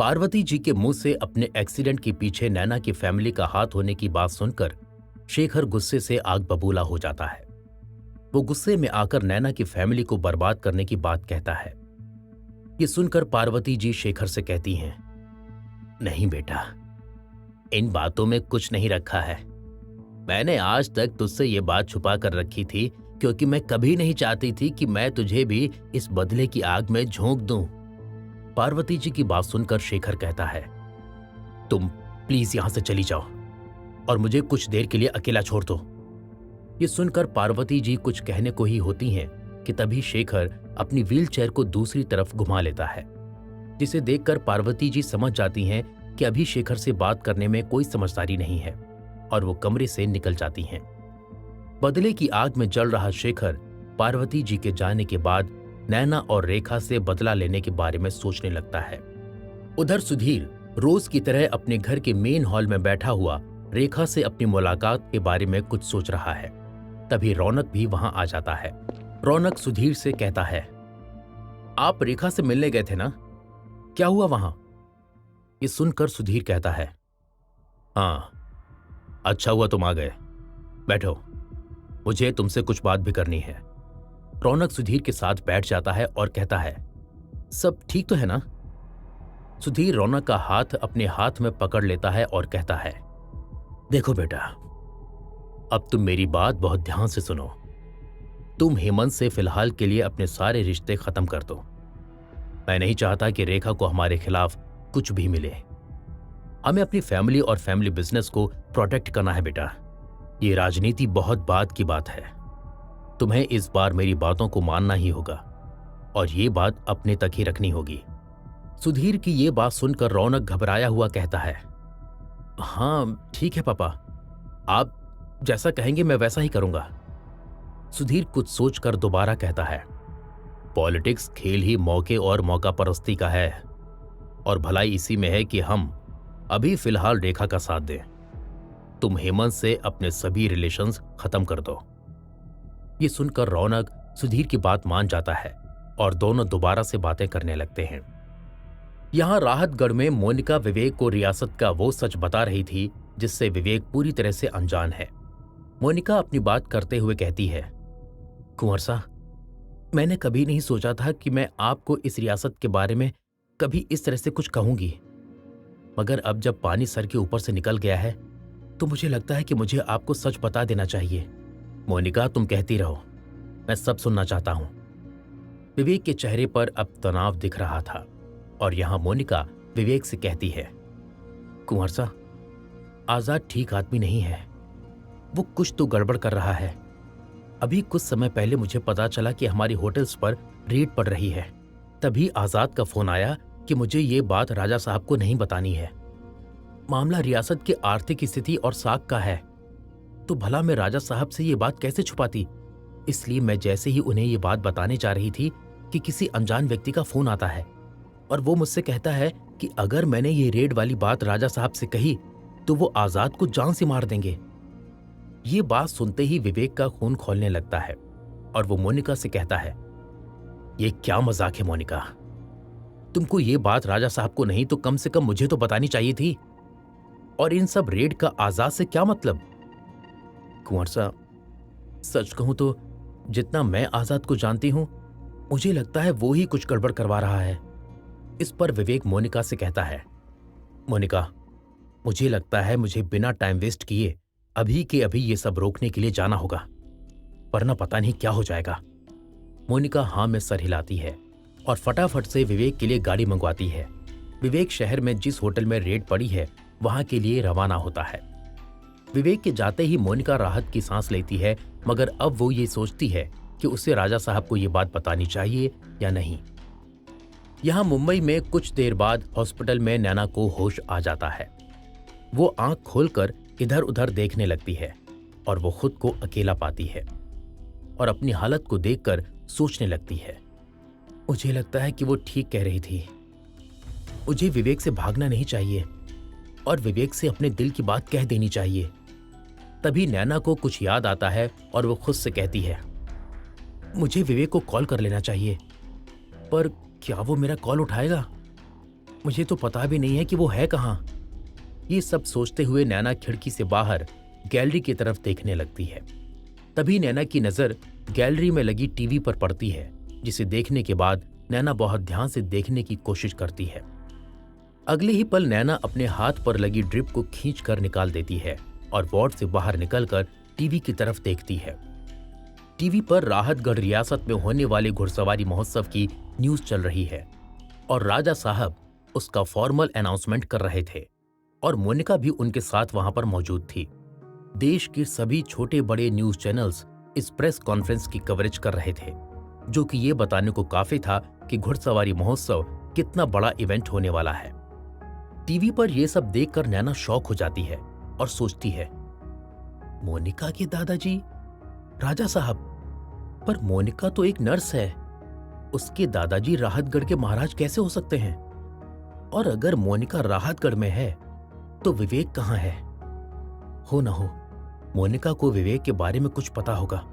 पार्वती जी के मुंह से अपने एक्सीडेंट के पीछे नैना की फैमिली का हाथ होने की बात सुनकर शेखर गुस्से से आग बबूला हो जाता है। वो गुस्से में आकर नैना की फैमिली को बर्बाद करने की बात कहता है। ये सुनकर पार्वती जी शेखर से कहती हैं, नहीं बेटा, इन बातों में कुछ नहीं रखा है। मैंने आज तक तुझसे ये बात छुपा कर रखी थी क्योंकि मैं कभी नहीं चाहती थी कि मैं तुझे भी इस बदले की आग में झोंक दूं। पार्वती जी की बात सुनकर शेखर कहता है, तुम प्लीज यहां से चली जाओ और मुझे कुछ देर के लिए अकेला छोड़ दो। ये सुनकर पार्वती जी कुछ कहने को ही होती हैं कि तभी शेखर अपनी व्हीलचेयर को दूसरी तरफ घुमा लेता है, जिसे देखकर पार्वती जी समझ जाती हैं कि अभी शेखर से बात करने में कोई समझदारी नहीं है और वो कमरे से निकल जाती हैं। बदले की आग में जल रहा शेखर पार्वती जी के जाने के बाद नैना और रेखा से बदला लेने के बारे में सोचने लगता है। उधर सुधीर रोज की तरह अपने घर के मेन हॉल में बैठा हुआ रेखा से अपनी मुलाकात के बारे में कुछ सोच रहा है। तभी रौनक भी वहां आ जाता है। रौनक सुधीर से कहता है, आप रेखा से मिलने गए थे ना, क्या हुआ वहां? ये सुनकर सुधीर कहता है, हाँ, अच्छा हुआ तुम आ गए, बैठो, मुझे तुमसे कुछ बात भी करनी है। रौनक सुधीर के साथ बैठ जाता है और कहता है, सब ठीक तो है ना? सुधीर रौनक का हाथ अपने हाथ में पकड़ लेता है और कहता है, देखो बेटा, अब तुम मेरी बात बहुत ध्यान से सुनो। तुम हेमंत से फिलहाल के लिए अपने सारे रिश्ते खत्म कर दो। मैं नहीं चाहता कि रेखा को हमारे खिलाफ कुछ भी मिले। हमें अपनी फैमिली और फैमिली बिजनेस को प्रोटेक्ट करना है बेटा। ये राजनीति बहुत बात की बात है। तुम्हें इस बार मेरी बातों को मानना ही होगा और ये बात अपने तक ही रखनी होगी। सुधीर की ये बात सुनकर रौनक घबराया हुआ कहता है, हाँ ठीक है पापा, आप जैसा कहेंगे मैं वैसा ही करूंगा। सुधीर कुछ सोचकर दोबारा कहता है, पॉलिटिक्स खेल ही मौके और मौका परस्ती का है और भलाई इसी में है कि हम अभी फिलहाल रेखा का साथ दें। तुम हेमंत से अपने सभी रिलेशंस खत्म कर दो। ये सुनकर रौनक सुधीर की बात मान जाता है और दोनों दोबारा से बातें करने लगते हैं। यहां राहतगढ़ में मोनिका विवेक को रियासत का वो सच बता रही थी जिससे विवेक पूरी तरह से अनजान है। मोनिका अपनी बात करते हुए कहती है, कुंवर साहब, मैंने कभी नहीं सोचा था कि मैं आपको इस रियासत के बारे में कभी इस तरह से कुछ कहूंगी, मगर अब जब पानी सर के ऊपर से निकल गया है तो मुझे लगता है कि मुझे आपको सच बता देना चाहिए। मोनिका, तुम कहती रहो, मैं सब सुनना चाहता हूं। विवेक के चेहरे पर अब तनाव दिख रहा था और यहां मोनिका विवेक से कहती है, कुंवर साहब, आजाद ठीक आदमी नहीं है। वो कुछ तो गड़बड़ कर रहा है। अभी कुछ समय पहले मुझे पता चला कि हमारी होटल्स पर रेड पड़ रही है। तभी आजाद का फोन आया कि मुझे ये बात राजा साहब को नहीं बतानी है। मामला रियासत की आर्थिक स्थिति और साख का है, तो भला मैं राजा साहब से ये बात कैसे छुपाती। इसलिए मैं जैसे ही उन्हें ये बात बताने जा रही थी कि किसी अनजान व्यक्ति का फोन आता है और वो मुझसे कहता है कि अगर मैंने ये रेड वाली बात राजा साहब से कही तो वो आजाद को जान से मार देंगे। ये बात सुनते ही विवेक का खून खौलने लगता है और वो मोनिका से कहता है, ये क्या मजाक है मोनिका, तुमको ये बात राजा साहब को नहीं तो कम से कम मुझे तो बतानी चाहिए थी। और इन सब रेड का आजाद से क्या मतलब? कुंवर साहब, सच कहूं तो जितना मैं आजाद को जानती हूं, मुझे लगता है वो ही कुछ गड़बड़ करवा रहा है। इस पर विवेक मोनिका से कहता है, मोनिका, मुझे लगता है मुझे बिना टाइम वेस्ट किए अभी के अभी ये सब रोकने के लिए जाना होगा, वरना पता नहीं क्या हो जाएगा। मोनिका हाँ में सर हिलाती है और फटाफट से विवेक के लिए गाड़ी मंगवाती है। विवेक शहर में जिस होटल में रेड पड़ी है वहां के लिए रवाना होता है। विवेक के जाते ही मोनिका राहत की सांस लेती है, मगर अब वो ये सोचती है कि उसे राजा साहब को ये बात बतानी चाहिए या नहीं। यहां मुंबई में कुछ देर बाद हॉस्पिटल में नैना को होश आ जाता है। वो आंख खोलकर इधर उधर देखने लगती है और वो खुद को अकेला पाती है और अपनी हालत को देखकर सोचने लगती है, मुझे लगता है कि वो ठीक कह रही थी। मुझे विवेक से भागना नहीं चाहिए और विवेक से अपने दिल की बात कह देनी चाहिए। तभी नैना को कुछ याद आता है और वो खुद से कहती है, मुझे विवेक को कॉल कर लेना चाहिए, पर क्या वो मेरा कॉल उठाएगा? मुझे तो पता भी नहीं है कि वो है कहाँ। ये सब सोचते हुए नैना खिड़की से बाहर गैलरी की तरफ देखने लगती है। तभी नैना की नजर गैलरी में लगी टीवी पर पड़ती है, जिसे देखने के बाद नैना बहुत ध्यान से देखने की कोशिश करती है। अगले ही पल नैना अपने हाथ पर लगी ड्रिप को खींचकर निकाल देती है और वार्ड से बाहर निकलकर टीवी की तरफ देखती है। टीवी पर राहतगढ़ रियासत में होने वाले घुड़सवारी महोत्सव की न्यूज चल रही है और राजा साहब उसका फॉर्मल अनाउंसमेंट कर रहे थे और मोनिका भी उनके साथ वहां पर मौजूद थी। देश के सभी छोटे बड़े न्यूज चैनल्स इस प्रेस कॉन्फ्रेंस की कवरेज कर रहे थे, जो कि ये बताने को काफी था कि घुड़सवारी महोत्सव कितना बड़ा इवेंट होने वाला है। टीवी पर यह सब देखकर नैना शॉक हो जाती है और सोचती है, मोनिका के दादाजी राजा साहब, पर मोनिका तो एक नर्स है, उसके दादाजी राहतगढ़ के महाराज कैसे हो सकते हैं? और अगर मोनिका राहतगढ़ में है तो विवेक कहाँ है? हो न हो मोनिका को विवेक के बारे में कुछ पता होगा।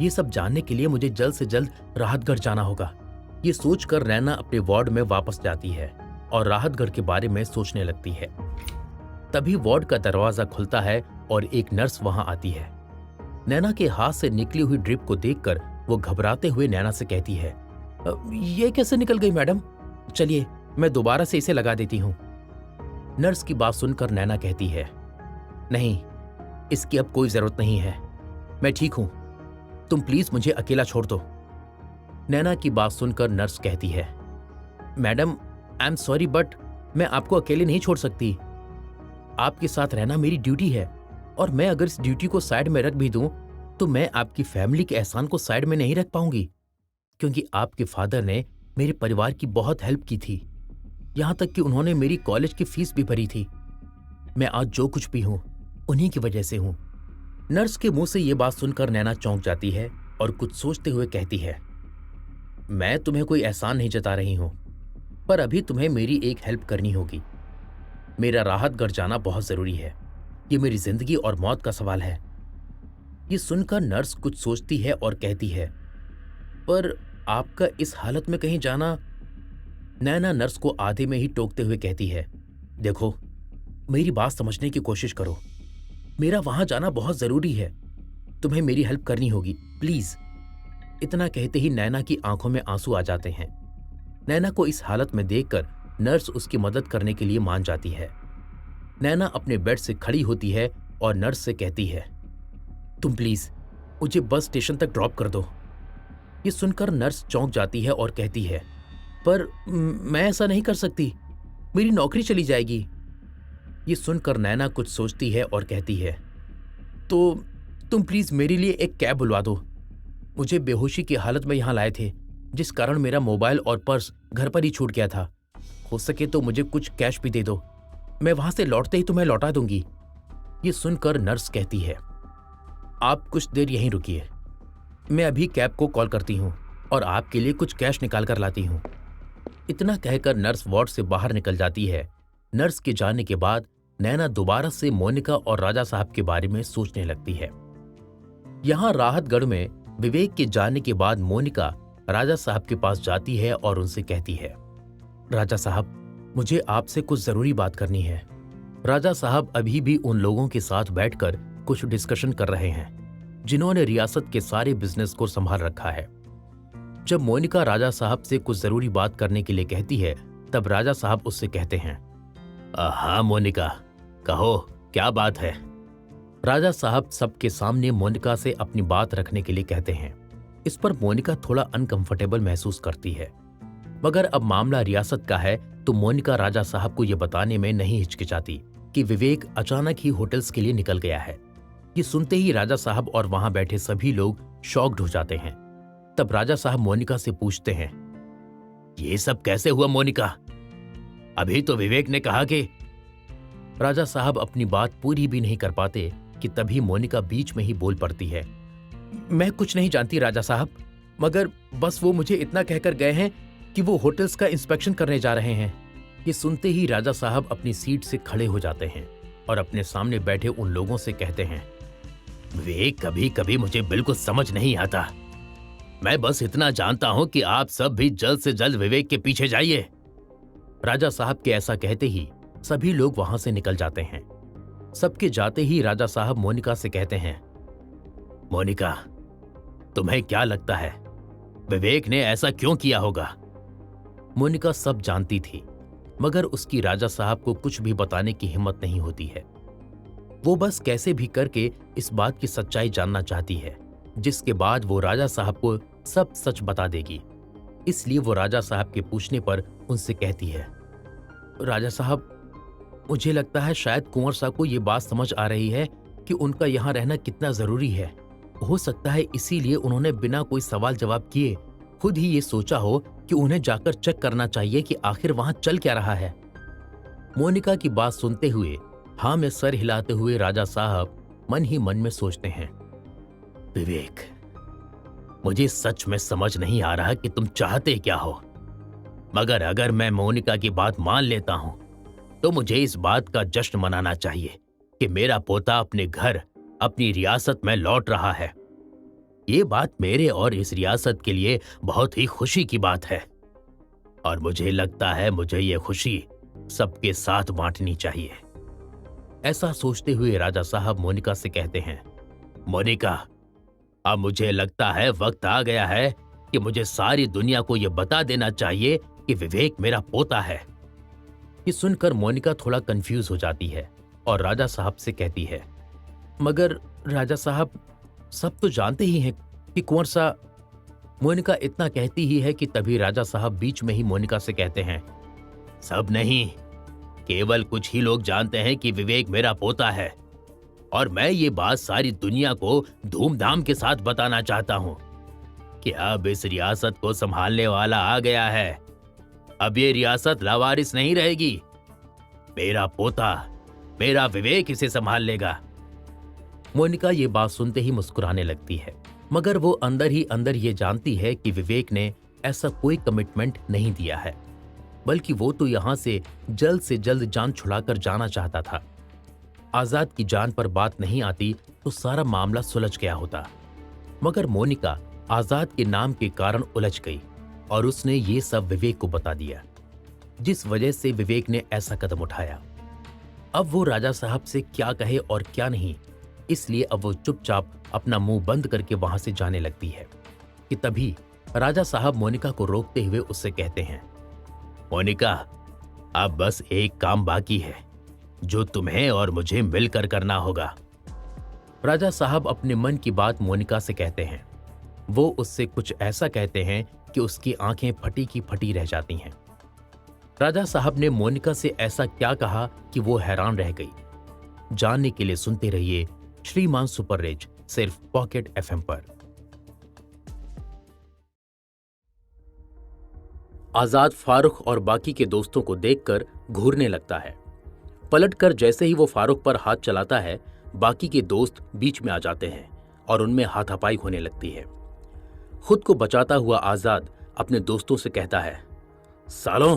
ये सब जानने के लिए मुझे जल्द से जल्द राहतगढ़ जाना होगा। ये सोचकर नैना अपने वार्ड में वापस जाती है और राहतगढ़ के बारे में सोचने लगती है। तभी वार्ड का दरवाजा खुलता है और एक नर्स वहां आती है। नैना के हाथ से निकली हुई ड्रिप को देखकर वो घबराते हुए नैना से कहती है, ये कैसे निकल गई मैडम? चलिए मैं दोबारा से इसे लगा देती हूँ। नर्स की बात सुनकर नैना कहती है, नहीं, इसकी अब कोई जरूरत नहीं है, मैं ठीक हूं, तुम प्लीज मुझे अकेला छोड़ दो। नैना की बात सुनकर नर्स कहती है, madam I am sorry but मैं आपको अकेले नहीं छोड़ सकती। आपके साथ रहना मेरी ड्यूटी है और मैं अगर इस ड्यूटी को साइड में रख भी दूं तो मैं आपकी फैमिली के एहसान को साइड में नहीं रख पाऊंगी, क्योंकि आपके फादर ने मेरे परिवार की बहुत हेल्प की थी, यहां तक कि उन्होंने मेरी कॉलेज की फीस भी भरी थी। मैं आज जो कुछ भी हूं उन्हीं की वजह से हूं। नर्स के मुंह से यह बात सुनकर नैना चौंक जाती है और कुछ सोचते हुए कहती है, मैं तुम्हें कोई एहसान नहीं जता रही हूं, पर अभी तुम्हें मेरी एक हेल्प करनी होगी। मेरा राहतगढ़ जाना बहुत जरूरी है, ये मेरी जिंदगी और मौत का सवाल है। ये सुनकर नर्स कुछ सोचती है और कहती है, पर आपका इस हालत में कहीं जाना? नैना नर्स को आधे में ही टोकते हुए कहती है, देखो मेरी बात समझने की कोशिश करो, मेरा वहां जाना बहुत जरूरी है, तुम्हें मेरी हेल्प करनी होगी प्लीज। इतना कहते ही नैना की आंखों में आंसू आ जाते हैं। नैना को इस हालत में देखकर नर्स उसकी मदद करने के लिए मान जाती है। नैना अपने बेड से खड़ी होती है और नर्स से कहती है, तुम प्लीज मुझे बस स्टेशन तक ड्रॉप कर दो। ये सुनकर नर्स चौंक जाती है और कहती है, पर मैं ऐसा नहीं कर सकती, मेरी नौकरी चली जाएगी। ये सुनकर नैना कुछ सोचती है और कहती है, तो तुम प्लीज मेरे लिए एक कैब बुलवा दो। मुझे बेहोशी की हालत में यहां लाए थे, जिस कारण मेरा मोबाइल और पर्स घर पर ही छूट गया था। हो सके तो मुझे कुछ कैश भी दे दो, मैं वहां से लौटते ही तुम्हें लौटा दूंगी। ये सुनकर नर्स कहती है, आप कुछ देर यहीं रुकिए, मैं अभी कैब को कॉल करती हूँ और आपके लिए कुछ कैश निकाल कर लाती हूँ। इतना कहकर नर्स वार्ड से बाहर निकल जाती है। नर्स के जाने के बाद नैना दोबारा से मोनिका और राजा साहब के बारे में सोचने लगती है। यहाँ राहतगढ़ में विवेक के जाने के बाद मोनिका राजा साहब के पास जाती है और उनसे कहती है, राजा साहब मुझे आपसे कुछ जरूरी बात करनी है। राजा साहब अभी भी उन लोगों के साथ बैठकर कुछ डिस्कशन कर रहे हैं जिन्होंने रियासत के सारे बिजनेस को संभाल रखा है। जब मोनिका राजा साहब से कुछ जरूरी बात करने के लिए कहती है, तब राजा साहब उससे कहते हैं, हाँ मोनिका, कहो क्या बात है। राजा साहब सबके सामने मोनिका से अपनी बात रखने के लिए कहते हैं। इस पर मोनिका थोड़ा अनकंफर्टेबल महसूस करती है, मगर अब मामला रियासत का है तो मोनिका राजा साहब को यह बताने में नहीं हिचकिचाती कि विवेक अचानक ही होटल्स के लिए निकल गया है। ये सुनते ही राजा साहब और वहां बैठे सभी लोग शॉक्ड हो जाते हैं। तब राजा साहब मोनिका से पूछते हैं, ये सब कैसे हुआ मोनिका? अभी तो विवेक ने कहा कि। राजा साहब अपनी बात पूरी भी नहीं कर पाते कि तभी मोनिका बीच में ही बोल पड़ती है, मैं कुछ नहीं जानती राजा साहब, मगर बस वो मुझे इतना कहकर गए हैं कि वो होटल्स का इंस्पेक्शन करने जा रहे हैं। ये सुनते ही राजा साहब अपनी सीट से खड़े हो जाते हैं और अपने सामने बैठे उन लोगों से कहते हैं, विवेक कभी कभी मुझे बिल्कुल समझ नहीं आता। मैं बस इतना जानता हूं कि आप सब भी जल्द से जल्द विवेक के पीछे जाइए। राजा साहब के ऐसा कहते ही सभी लोग वहां से निकल जाते हैं। सबके जाते ही राजा साहब मोनिका से कहते हैं, मोनिका, तुम्हें क्या लगता है विवेक ने ऐसा क्यों किया होगा? मोनिका सब जानती थी, मगर उसकी राजा साहब को कुछ भी बताने की हिम्मत नहीं होती है। वो बस कैसे भी करके इस बात की सच्चाई जानना चाहती है, जिसके बाद वो राजा साहब को सब सच बता देगी। इसलिए वो राजा साहब के पूछने पर उनसे कहती है, राजा साहब, मुझे लगता है शायद कुंवर साहब को ये बात समझ आ रही है कि उनका यहाँ रहना कितना जरूरी है। हो सकता है इसीलिए उन्होंने बिना कोई सवाल जवाब किए खुद ही ये सोचा हो कि उन्हें जाकर चेक करना चाहिए कि आखिर वहां चल क्या रहा है। मोनिका की बात सुनते हुए हाँ में सर हिलाते हुए राजा साहब मन ही मन में सोचते हैं, विवेक, मुझे सच में समझ नहीं आ रहा कि तुम चाहते क्या हो, मगर अगर मैं मोनिका की बात मान लेता हूं तो मुझे इस बात का जश्न मनाना चाहिए कि मेरा पोता अपने घर, अपनी रियासत में लौट रहा है। ये बात मेरे और इस रियासत के लिए बहुत ही खुशी की बात है और मुझे लगता है मुझे ये खुशी सबके साथ बांटनी चाहिए। ऐसा सोचते हुए राजा साहब मोनिका से कहते हैं, मोनिका, अब मुझे लगता है वक्त आ गया है कि मुझे सारी दुनिया को यह बता देना चाहिए कि विवेक मेरा पोता है। ये सुनकर मोनिका थोड़ा कंफ्यूज हो जाती है और राजा साहब से कहती है, मगर राजा साहब, सब तो जानते ही हैं कि कुंवर सा। मोनिका इतना कहती ही है कि तभी राजा साहब बीच में ही मोनिका से कहते हैं, सब नहीं, केवल कुछ ही लोग जानते हैं कि विवेक मेरा पोता है और मैं ये बात सारी दुनिया को धूमधाम के साथ बताना चाहता हूं कि अब इस रियासत को संभालने वाला आ गया है। अब ये रियासत लावारिस नहीं रहेगी। मेरा पोता, मेरा विवेक इसे संभाल लेगा। मोनिका ये बात सुनते ही मुस्कुराने लगती है, मगर वो अंदर ही अंदर ये जानती है कि विवेक ने ऐसा कोई कमिटमेंट नहीं दिया है, बल्कि वो तो यहां से जल्द जान छुड़ाकर जाना चाहता था। आजाद की जान पर बात नहीं आती तो सारा मामला सुलझ गया होता, मगर मोनिका आजाद के नाम के कारण उलझ गई और उसने ये सब विवेक को बता दिया, जिस वजह से विवेक ने ऐसा कदम उठाया। अब वो राजा साहब से क्या कहे और क्या नहीं, इसलिए अब वो चुपचाप अपना मुंह बंद करके वहां से जाने लगती है कि तभी राजा साहब मोनिका को रोकते हुए उससे कहते हैं, मोनिका, अब बस एक काम बाकी है जो तुम्हें और मुझे मिलकर करना होगा। राजा साहब अपने मन की बात मोनिका से कहते हैं। वो उससे कुछ ऐसा कहते हैं कि उसकी आंखें फटी की फटी रह जाती हैं। राजा साहब ने मोनिका से ऐसा क्या कहा कि वो हैरान रह गई। जानने के लिए सुनते रहिए श्रीमान सुपर रिच, सिर्फ पॉकेट एफएम पर। आजाद फारूक और बाकी के दोस्तों को देखकर घूरने लगता है। पलटकर जैसे ही वो फारूक पर हाथ चलाता है, बाकी के दोस्त बीच में आ जाते हैं और उनमें हाथापाई होने लगती है। खुद को बचाता हुआ आजाद अपने दोस्तों से कहता है, सालों,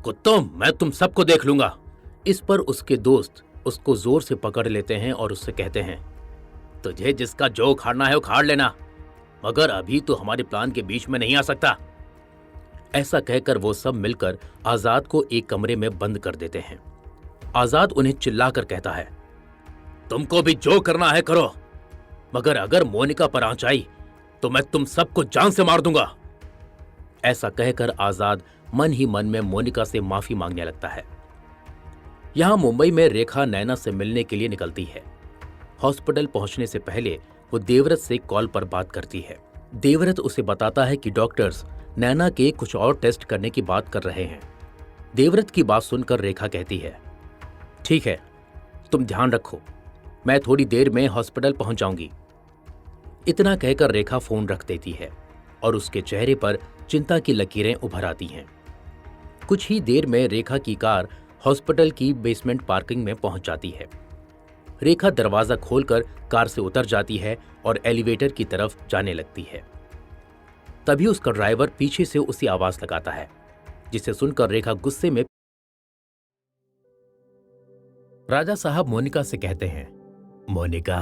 कुत्तों, मैं तुम सबको देख लूंगा। इस पर उसके दोस्त उसको जोर से पकड़ लेते हैं और उससे कहते हैं, तुझे जिसका जो उखाड़ना है उखाड़ लेना, मगर अभी तो हमारे प्लान के बीच में नहीं आ सकता। ऐसा कहकर वो सब मिलकर आजाद को एक कमरे में बंद कर देते हैं। आजाद उन्हें चिल्लाकर कहता है, तुमको भी जो करना है करो, मगर अगर मोनिका पर आंच आई तो मैं तुम सबको जान से मार दूंगा। ऐसा कहकर आजाद मन ही मन में मोनिका से माफी मांगने लगता है। यहां मुंबई में रेखा नैना से मिलने के लिए निकलती है। हॉस्पिटल पहुंचने से पहले वो देवव्रत से कॉल पर बात करती है। देवव्रत उसे बताता है कि डॉक्टर्स नैना के कुछ और टेस्ट करने की बात कर रहे हैं। देवव्रत की बात सुनकर रेखा कहती है, ठीक है, तुम ध्यान रखो, मैं थोड़ी देर में हॉस्पिटल पहुंच जाऊंगी। इतना कहकर रेखा फोन रख देती है और उसके चेहरे पर चिंता की लकीरें उभर आती हैं। कुछ ही देर में रेखा की कार हॉस्पिटल की बेसमेंट पार्किंग में पहुंच जाती है। रेखा दरवाजा खोलकर कार से उतर जाती है और एलिवेटर की तरफ जाने लगती है। तभी उसका ड्राइवर पीछे से उसे आवाज लगाता है, जिसे सुनकर रेखा गुस्से में राजा साहब मोनिका से कहते हैं, मोनिका,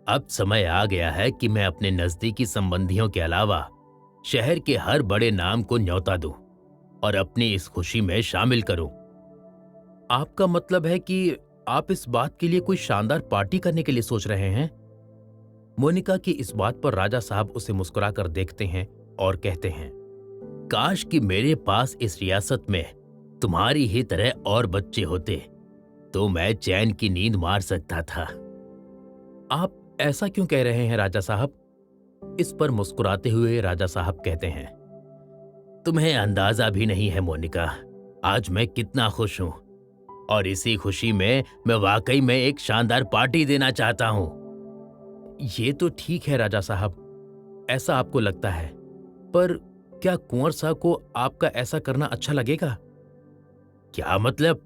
अब समय आ गया है कि मैं अपने नजदीकी संबंधियों के अलावा शहर के हर बड़े नाम को न्योता दूं। और अपनी इस खुशी में शामिल करूं। आपका मतलब है कि आप इस बात के लिए कोई शानदार पार्टी करने के लिए सोच रहे हैं? मोनिका की इस बात पर राजा साहब उसे मुस्कुराकर देखते हैं और कहते हैं, काश कि मेरे पास इस रियासत में तुम्हारी ही तरह और बच्चे होते तो मैं चैन की नींद मार सकता था। आप ऐसा क्यों कह रहे हैं राजा साहब? इस पर मुस्कुराते हुए राजा साहब कहते हैं, तुम्हें अंदाजा भी नहीं है मोनिका, आज मैं कितना खुश हूं और इसी खुशी में मैं वाकई में एक शानदार पार्टी देना चाहता हूं। ये तो ठीक है राजा साहब, ऐसा आपको लगता है, पर क्या कुंवर साहब को आपका ऐसा करना अच्छा लगेगा? क्या मतलब?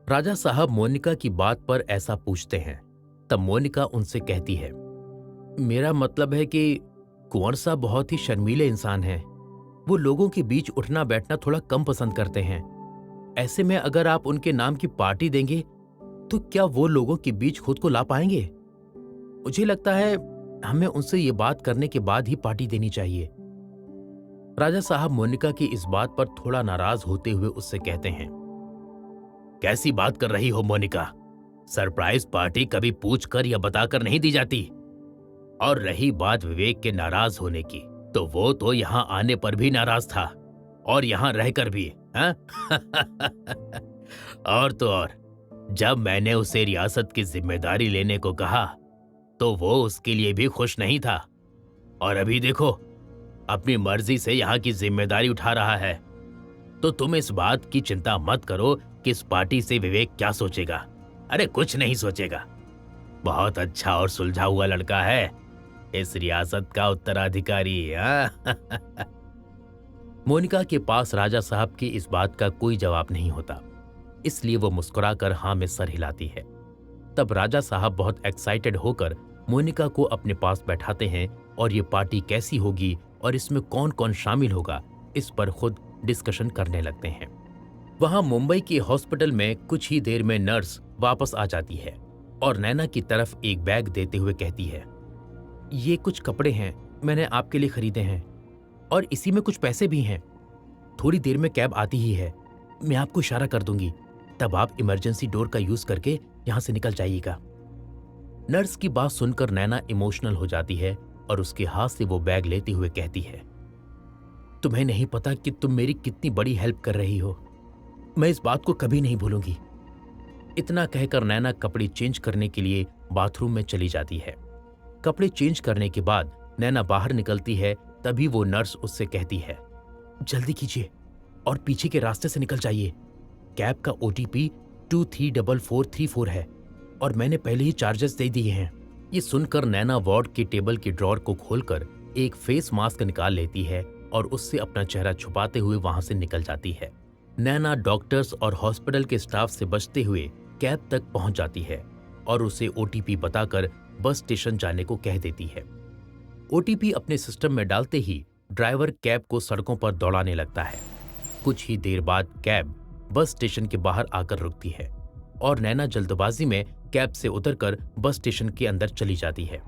राजा साहब मोनिका की बात पर ऐसा पूछते हैं। तब मोनिका उनसे कहती है, मेरा मतलब है कि कुंवर साहब बहुत ही शर्मीले इंसान हैं। वो लोगों के बीच उठना बैठना थोड़ा कम पसंद करते हैं। ऐसे में अगर आप उनके नाम की पार्टी देंगे तो क्या वो लोगों के बीच खुद को ला पाएंगे? मुझे लगता है हमें उनसे ये बात करने के बाद ही पार्टी देनी चाहिए। राजा साहब मोनिका की इस बात पर थोड़ा नाराज होते हुए उससे कहते हैं, कैसी बात कर रही हो मोनिका? सरप्राइज पार्टी कभी पूछकर या बताकर नहीं दी जाती। और रही बात विवेक के नाराज होने की, तो वो तो यहाँ आने पर भी नाराज था और यहाँ रहकर भी, हाँ? और तो और, जब मैंने उसे रियासत की जिम्मेदारी लेने को कहा तो वो उसके लिए भी खुश नहीं था। और अभी देखो, अपनी मर्जी से यहाँ की जिम्मेदारी उठा रहा है। तो तुम इस बात की चिंता मत करो कि इस पार्टी से विवेक क्या सोचेगा। अरे कुछ नहीं सोचेगा। बहुत अच्छा और सुलझा हुआ लड़का है, इस रियासत का उत्तराधिकारी। मोनिका के पास राजा साहब की इस बात का कोई जवाब नहीं होता, इसलिए वो मुस्कुराकर हाँ में सर हिलाती है। तब राजा साहब बहुत एक्साइटेड होकर मोनिका को अपने पास बैठाते हैं और ये पार्टी कैसी होगी और इसमें कौन कौन शामिल होगा, इस पर खुद डिस्कशन करने लगते हैं। वहां मुंबई के हॉस्पिटल में कुछ ही देर में नर्स वापस आ जाती है और नैना की तरफ एक बैग देते हुए कहती है, ये कुछ कपड़े हैं, मैंने आपके लिए खरीदे हैं और इसी में कुछ पैसे भी हैं। थोड़ी देर में कैब आती ही है, मैं आपको इशारा कर दूंगी, तब आप इमरजेंसी डोर का यूज करके यहां से निकल जाइएगा। नर्स की बात सुनकर नैना इमोशनल हो जाती है और उसके हाथ से वो बैग लेते हुए कहती है, तुम्हें नहीं पता कि तुम मेरी कितनी बड़ी हेल्प कर रही हो। मैं इस बात को कभी नहीं भूलूंगी। इतना कहकर नैना कपड़े चेंज करने के लिए बाथरूम में चली जाती है। कपड़े चेंज करने के बाद नैना बाहर निकलती है, तभी वो नर्स उससे कहती है, जल्दी कीजिए और पीछे के रास्ते से निकल जाइए। कैब का OTP 234434 है और मैंने पहले ही चार्जेस दे दिए हैं। ये सुनकर नैना वार्ड के टेबल के ड्रॉर को खोलकर एक फेस मास्क निकाल लेती है और उससे अपना चेहरा छुपाते हुए वहां से निकल जाती है। नैना डॉक्टर्स और हॉस्पिटल के स्टाफ से बचते हुए कैब तक पहुंच जाती है और उसे OTP बताकर बस स्टेशन जाने को कह देती है। OTP अपने सिस्टम में डालते ही ड्राइवर कैब को सड़कों पर दौड़ाने लगता है। कुछ ही देर बाद कैब बस स्टेशन के बाहर आकर रुकती है और नैना जल्दबाजी में कैब से उतरकर बस स्टेशन के अंदर चली जाती है।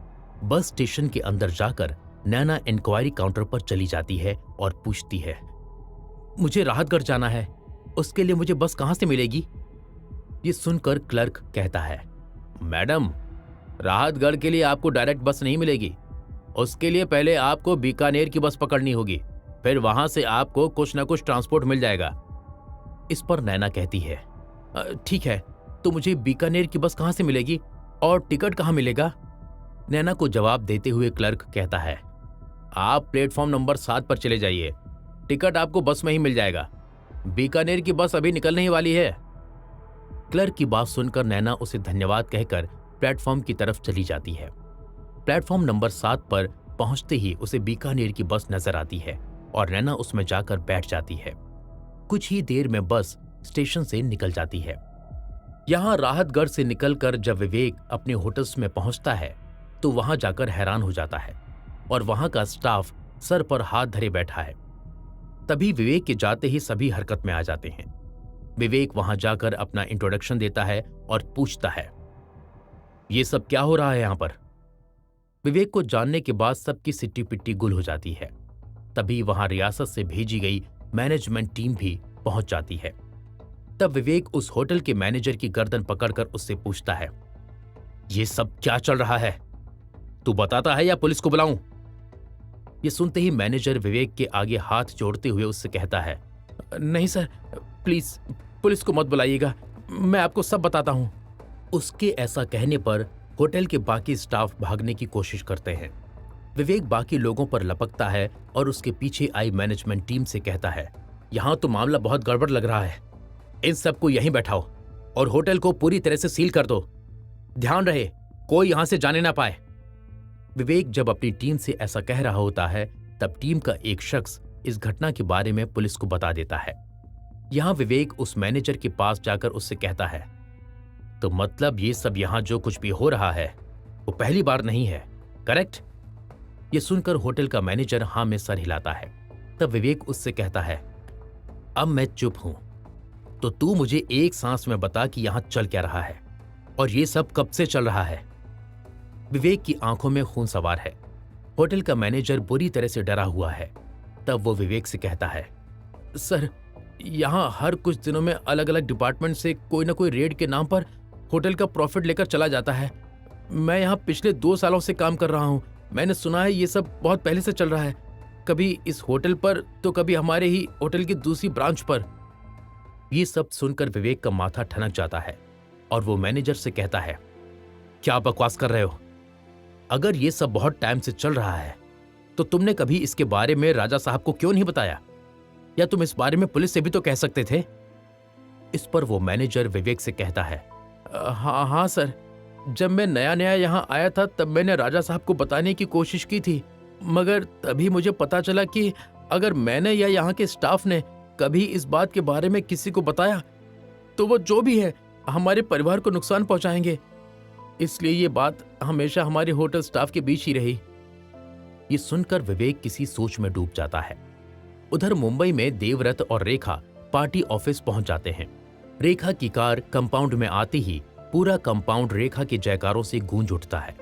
बस स्टेशन के अंदर जाकर नैना इंक्वायरी काउंटर पर चली जाती है और पूछती है, मुझे राहतगढ़ जाना है, उसके लिए मुझे बस कहां से मिलेगी? ये सुनकर क्लर्क कहता है, मैडम, राहतगढ़ के लिए आपको डायरेक्ट बस नहीं मिलेगी। उसके लिए पहले आपको बीकानेर की बस पकड़नी होगी, फिर वहां से आपको कुछ ना कुछ ट्रांसपोर्ट मिल जाएगा। इस पर नैना कहती है, ठीक है, तो मुझे बीकानेर की बस कहां से मिलेगी और टिकट कहां मिलेगा? नैना को जवाब देते हुए क्लर्क कहता है, आप प्लेटफॉर्म नंबर 7 पर चले जाइए, टिकट आपको बस में ही मिल जाएगा। बीकानेर की बस अभी निकलने ही वाली है। क्लर्क की बात सुनकर नैना उसे धन्यवाद कहकर प्लेटफॉर्म की तरफ चली जाती है। प्लेटफॉर्म नंबर 7 पर पहुंचते ही उसे बीकानेर की बस नजर आती है और नैना उसमें जाकर बैठ जाती है। कुछ ही देर में बस स्टेशन से निकल जाती है। यहां राहतगढ़ से निकलकर जब विवेक अपने होटल्स में पहुंचता है तो वहां जाकर हैरान हो जाता है और वहां का स्टाफ सर पर हाथ धरे बैठा है। तभी विवेक के जाते ही सभी हरकत में आ जाते हैं। विवेक वहां जाकर अपना इंट्रोडक्शन देता है और पूछता है, ये सब क्या हो रहा है यहां पर? विवेक को जानने के बाद सबकी सिट्टी पिट्टी गुल हो जाती है। तभी वहां रियासत से भेजी गई मैनेजमेंट टीम भी पहुंच जाती है। तब विवेक उस होटल के मैनेजर की गर्दन पकड़कर उससे पूछता है, ये सब क्या चल रहा है? तू बताता है या पुलिस को बुलाऊं? ये सुनते ही मैनेजर विवेक के आगे हाथ जोड़ते हुए उससे कहता है, नहीं सर, प्लीज पुलिस को मत बुलाइएगा, मैं आपको सब बताता हूं। उसके ऐसा कहने पर होटल के बाकी स्टाफ भागने की कोशिश करते हैं। विवेक बाकी लोगों पर लपकता है और उसके पीछे आई मैनेजमेंट टीम से कहता है, यहां तो मामला बहुत गड़बड़ लग रहा है, इन सबको यहीं बैठाओ और होटल को पूरी तरह से सील कर दो। ध्यान रहे कोई यहां से जाने ना पाए। विवेक जब अपनी टीम से ऐसा कह रहा होता है, तब टीम का एक शख्स इस घटना के बारे में पुलिस को बता देता है। यहां विवेक उस मैनेजर के पास जाकर उससे कहता है, तो मतलब ये सब यहां जो कुछ भी हो रहा है वो पहली बार नहीं है, करेक्ट? ये सुनकर होटल का मैनेजर हां में सर हिलाता है। तब विवेक उससे कहता है, अब मैं चुप हूं, तो तू मुझे एक सांस में बता कि यहां चल क्या रहा है और ये सब कब से चल रहा है? विवेक की आंखों में खून सवार है। होटल का मैनेजर बुरी तरह से डरा हुआ है। तब वो विवेक से कहता है, सर, यहां हर कुछ दिनों में अलग अलग डिपार्टमेंट से कोई ना कोई रेड के नाम पर होटल का प्रॉफिट लेकर चला जाता है। मैं यहां पिछले 2 सालों से काम कर रहा हूं। मैंने सुना है ये सब बहुत पहले से चल रहा है, कभी इस होटल पर तो कभी हमारे ही होटल की दूसरी ब्रांच पर। ये सब सुनकर विवेक का माथा ठनक जाता है और वो मैनेजर से कहता है, क्या बकवास कर रहे हो? अगर ये सब बहुत टाइम से चल रहा है तो तुमने कभी इसके बारे में राजा साहब को क्यों नहीं बताया? या तुम इस बारे में पुलिस से भी तो कह सकते थे। इस पर वो मैनेजर विवेक से कहता है, हाँ सर, जब मैं नया नया यहां आया था तब मैंने राजा साहब को बताने की कोशिश की थी, मगर तभी मुझे पता चला कि अगर मैंने या यहाँ के स्टाफ ने कभी इस बात के बारे में किसी को बताया तो वो जो भी है हमारे परिवार को नुकसान पहुंचाएंगे। इसलिए ये बात हमेशा हमारे होटल स्टाफ के बीच ही रही। ये सुनकर विवेक किसी सोच में डूब जाता है। उधर मुंबई में देवव्रत और रेखा पार्टी ऑफिस पहुंच जाते हैं। रेखा की कार कंपाउंड में आते ही पूरा कंपाउंड रेखा के जयकारों से गूंज उठता है।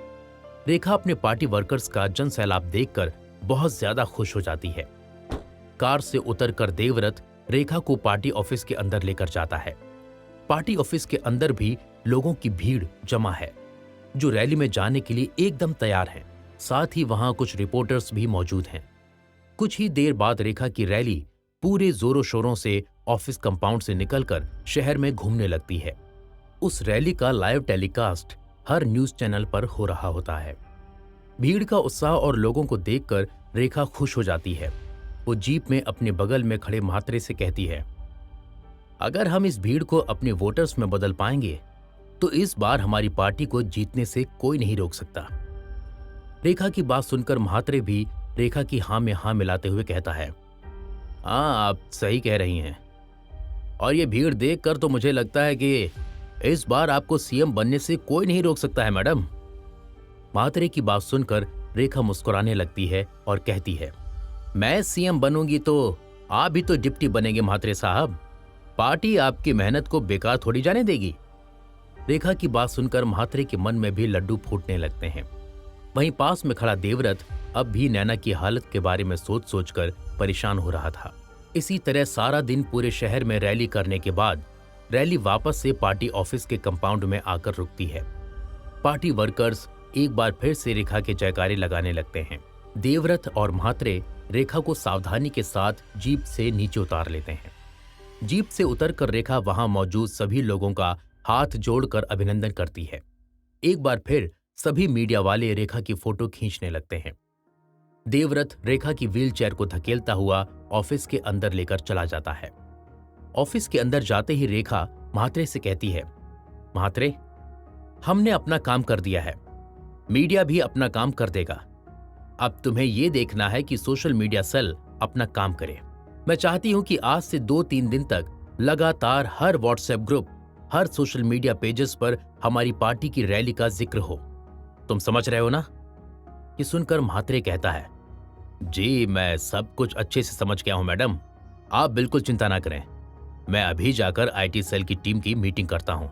रेखा अपने पार्टी वर्कर्स का जनसैलाब देखकर बहुत ज्यादा खुश हो जाती है। कार से उतरकर देवव्रत रेखा को पार्टी ऑफिस के अंदर लेकर जाता है। पार्टी ऑफिस के अंदर भी लोगों की भीड़ जमा है जो रैली में जाने के लिए एकदम तैयार हैं। साथ ही वहां कुछ रिपोर्टर्स भी मौजूद हैं। कुछ ही देर बाद रेखा की रैली पूरे जोरों शोरों से ऑफिस कंपाउंड से निकलकर शहर में घूमने लगती है। उस रैली का लाइव टेलीकास्ट हर न्यूज चैनल पर हो रहा होता है। भीड़ का उत्साह और लोगों को देखकर रेखा खुश हो जाती है। वो जीप में अपने बगल में खड़े म्हात्रे से कहती है, अगर हम इस भीड़ को अपने वोटर्स में बदल पाएंगे तो इस बार हमारी पार्टी को जीतने से कोई नहीं रोक सकता। रेखा की बात सुनकर म्हात्रे भी रेखा की हां में हां मिलाते हुए कहता है, हाँ, आप सही कह रही हैं, और ये भीड़ देखकर तो मुझे लगता है कि इस बार आपको सीएम बनने से कोई नहीं रोक सकता है मैडम। म्हात्रे की बात सुनकर रेखा मुस्कुराने लगती है और कहती है, मैं सीएम बनूंगी तो आप भी तो डिप्टी बनेंगे म्हात्रे साहब, पार्टी आपकी मेहनत को बेकार थोड़ी जाने देगी। रेखा की बात सुनकर म्हात्रे के मन में भी लड्डू फूटने लगते हैं। वहीं पास में खड़ा देवव्रत अब भी नैना की हालत के बारे में सोच सोचकर परेशान हो रहा था। इसी तरह सारा दिन पूरे शहर में रैली करने के बाद रैली वापस से पार्टी ऑफिस के कंपाउंड में आकर रुकती है। पार्टी वर्कर्स एक बार फिर से रेखा के जयकारे लगाने लगते हैं। देवव्रत और म्हात्रे रेखा को सावधानी के साथ जीप से नीचे उतार लेते हैं। जीप से उतरकर रेखा वहां मौजूद सभी लोगों का हाथ जोड़कर अभिनंदन करती है। एक बार फिर सभी मीडिया वाले रेखा की फोटो खींचने लगते हैं। देवव्रत रेखा की व्हीलचेयर को धकेलता हुआ ऑफिस के अंदर लेकर चला जाता है। ऑफिस के अंदर जाते ही रेखा म्हात्रे से कहती है, म्हात्रे, हमने अपना काम कर दिया है, मीडिया भी अपना काम कर देगा। अब तुम्हें यह देखना है कि सोशल मीडिया सेल अपना काम करे। मैं चाहती हूं कि आज से 2-3 दिन तक लगातार हर व्हाट्सएप ग्रुप, हर सोशल मीडिया पेजेस पर हमारी पार्टी की रैली का जिक्र हो। तुम समझ रहे हो ना? ये सुनकर म्हात्रे कहता है, जी मैं सब कुछ अच्छे से समझ गया हूं मैडम, आप बिल्कुल चिंता ना करें, मैं अभी जाकर आईटी सेल की टीम की मीटिंग करता हूं।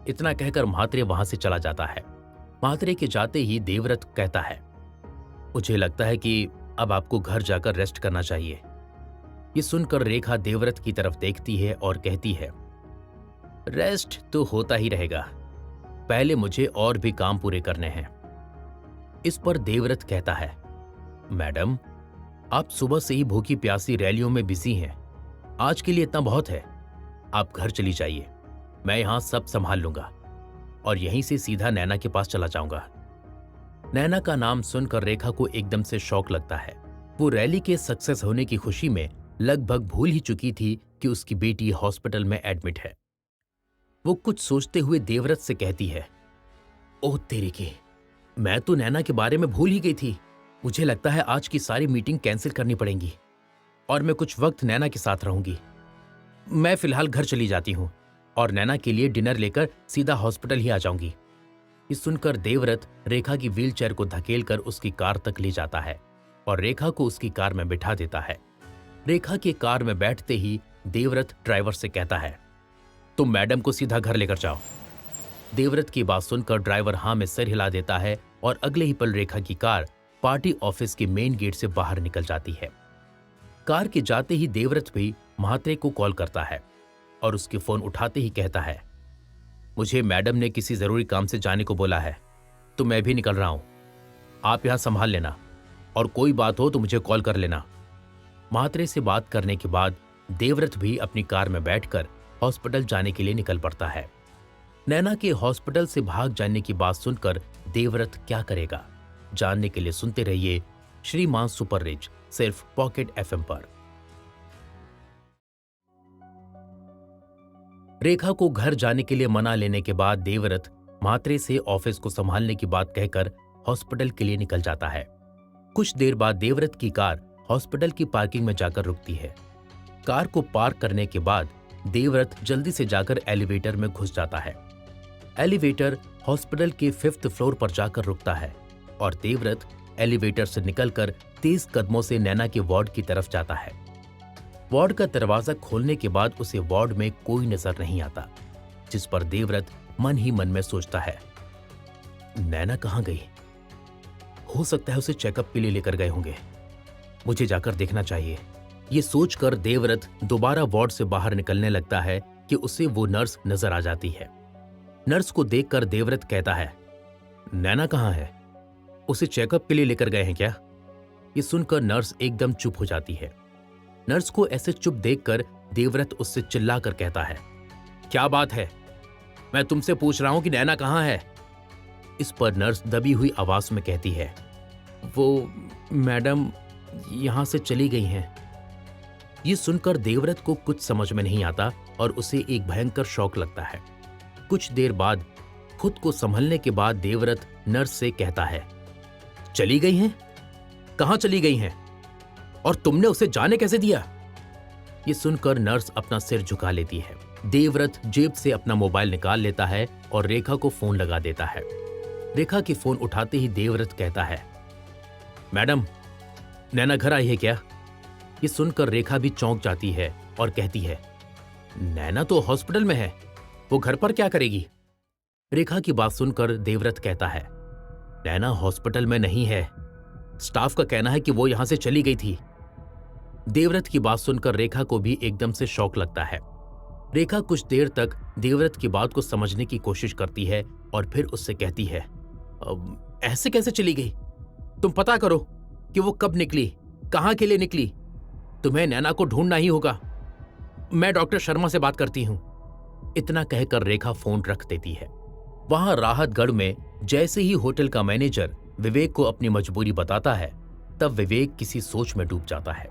इतना कहकर म्हात्रे वहां से चला जाता है। म्हात्रे के जाते ही देवव्रत कहता है, मुझे लगता है कि अब आपको घर जाकर रेस्ट करना चाहिए। ये सुनकर रेखा देवव्रत की तरफ देखती है और कहती है, रेस्ट तो होता ही रहेगा, पहले मुझे और भी काम पूरे करने हैं। इस पर देवव्रत कहता है, मैडम, आप सुबह से ही भूखी प्यासी रैलियों में बिजी हैं, आज के लिए इतना बहुत है, आप घर चली जाइए, मैं यहां सब संभाल लूंगा और यहीं से सीधा नैना के पास चला जाऊंगा। नैना का नाम सुनकर रेखा को एकदम से शौक लगता है। वो रैली के सक्सेस होने की खुशी में लगभग भूल ही चुकी थी कि उसकी बेटी हॉस्पिटल में एडमिट है। वो कुछ सोचते हुए देवव्रत से कहती है, ओह तेरी की, मैं तो नैना के बारे में भूल ही गई थी। मुझे लगता है आज की सारी मीटिंग कैंसिल करनी पड़ेगी और मैं कुछ वक्त नैना के साथ रहूंगी। मैं फिलहाल घर चली जाती हूँ और नैना के लिए डिनर लेकर सीधा हॉस्पिटल ही आ जाऊंगी। ये सुनकर देवव्रत रेखा की व्हीलचेयर को धकेलकर उसकी कार तक ले जाता है और रेखा को उसकी कार में बिठा देता है। रेखा के कार में बैठते ही देवव्रत ड्राइवर से कहता है, तुम मैडम को सीधा घर लेकर जाओ। देवव्रत की बात सुनकर ड्राइवर हाँ में सिर हिला देता है और अगले ही पल रेखा की कार पार्टी ऑफिस के मेन गेट से बाहर निकल जाती है। कार के जाते ही देवव्रत भी महात्रे को कॉल करता है और उसके फोन उठाते ही कहता है, मुझे मैडम ने किसी जरूरी काम से जाने को बोला है, तो मैं भी निकल रहा हूं, आप यहां संभाल लेना और कोई बात हो तो मुझे कॉल कर लेना। महात्रे से बात करने के बाद देवव्रत भी अपनी कार में बैठकर हॉस्पिटल जाने के लिए निकल पड़ता है। नैना के हॉस्पिटल से भाग जाने की बात सुनकर देवव्रत क्या करेगा, जानने के लिए सुनते रहिए श्रीमान सुपर रिच, सिर्फ पॉकेट एफएम पर। रेखा को घर जाने के लिए मना लेने के बाद देवव्रत महात्रे से ऑफिस को संभालने की बात कहकर हॉस्पिटल के लिए निकल जाता है। कुछ देर बाद देवव्रत की कार हॉस्पिटल की पार्किंग में जाकर रुकती है। कार को पार्क करने के बाद देवव्रत जल्दी से जाकर एलिवेटर में घुस जाता है। एलिवेटर हॉस्पिटल के 5th फ्लोर पर जाकर रुकता है और देवव्रत एलिवेटर से निकलकर तेज कदमों से नैना के वार्ड की तरफ जाता है। वार्ड का दरवाजा खोलने के बाद उसे वार्ड में कोई नजर नहीं आता, जिस पर देवव्रत मन ही मन में सोचता है, नैना कहां गई? हो सकता है उसे चेकअप के लिए लेकर गए होंगे, मुझे जाकर देखना चाहिए। ये सोचकर देवव्रत दोबारा वार्ड से बाहर निकलने लगता है कि उसे वो नर्स नजर आ जाती है। नर्स को देखकर देवव्रत कहता है, नैना कहां है? उसे चेकअप के लिए लेकर गए हैं क्या? ये सुनकर नर्स एकदम चुप हो जाती है। नर्स को ऐसे चुप देखकर देवव्रत उससे चिल्लाकर कहता है, क्या बात है? मैं तुमसे पूछ रहा हूं कि नैना कहां है? इस पर नर्स दबी हुई आवाज में कहती है, वो मैडम यहां से चली गई हैं। ये सुनकर देवव्रत को कुछ समझ में नहीं आता और उसे एक भयंकर शौक लगता है। कुछ देर बाद खुद को संभलने के बाद देवव्रत नर्स से कहता है, चली गई हैं? कहां चली गई हैं? और तुमने उसे जाने कैसे दिया? ये सुनकर नर्स अपना सिर झुका लेती है। देवव्रत जेब से अपना मोबाइल निकाल लेता है और रेखा को फोन लगा देता है। रेखा की फोन उठाते ही देवव्रत कहता है, मैडम, नैना घर आई है क्या? ये सुनकर रेखा भी चौंक जाती है और कहती है, नैना तो हॉस्पिटल में है, वो घर पर क्या करेगी? रेखा की बात सुनकर देवव्रत कहता है, नैना हॉस्पिटल में नहीं है, स्टाफ का कहना है कि वो यहां से चली गई थी। देवव्रत की बात सुनकर रेखा को भी एकदम से शौक लगता है। रेखा कुछ देर तक देवव्रत की बात को समझने की कोशिश करती है और फिर उससे कहती है, ऐसे कैसे चली गई? तुम पता करो कि वो कब निकली, कहां के लिए निकली। तुम्हें नैना को ढूंढना ही होगा। मैं डॉक्टर शर्मा से बात करती हूं। इतना कहकर रेखा फोन रख देती है। वहां राहतगढ़ में जैसे ही होटल का मैनेजर विवेक को अपनी मजबूरी बताता है, तब विवेक किसी सोच में डूब जाता है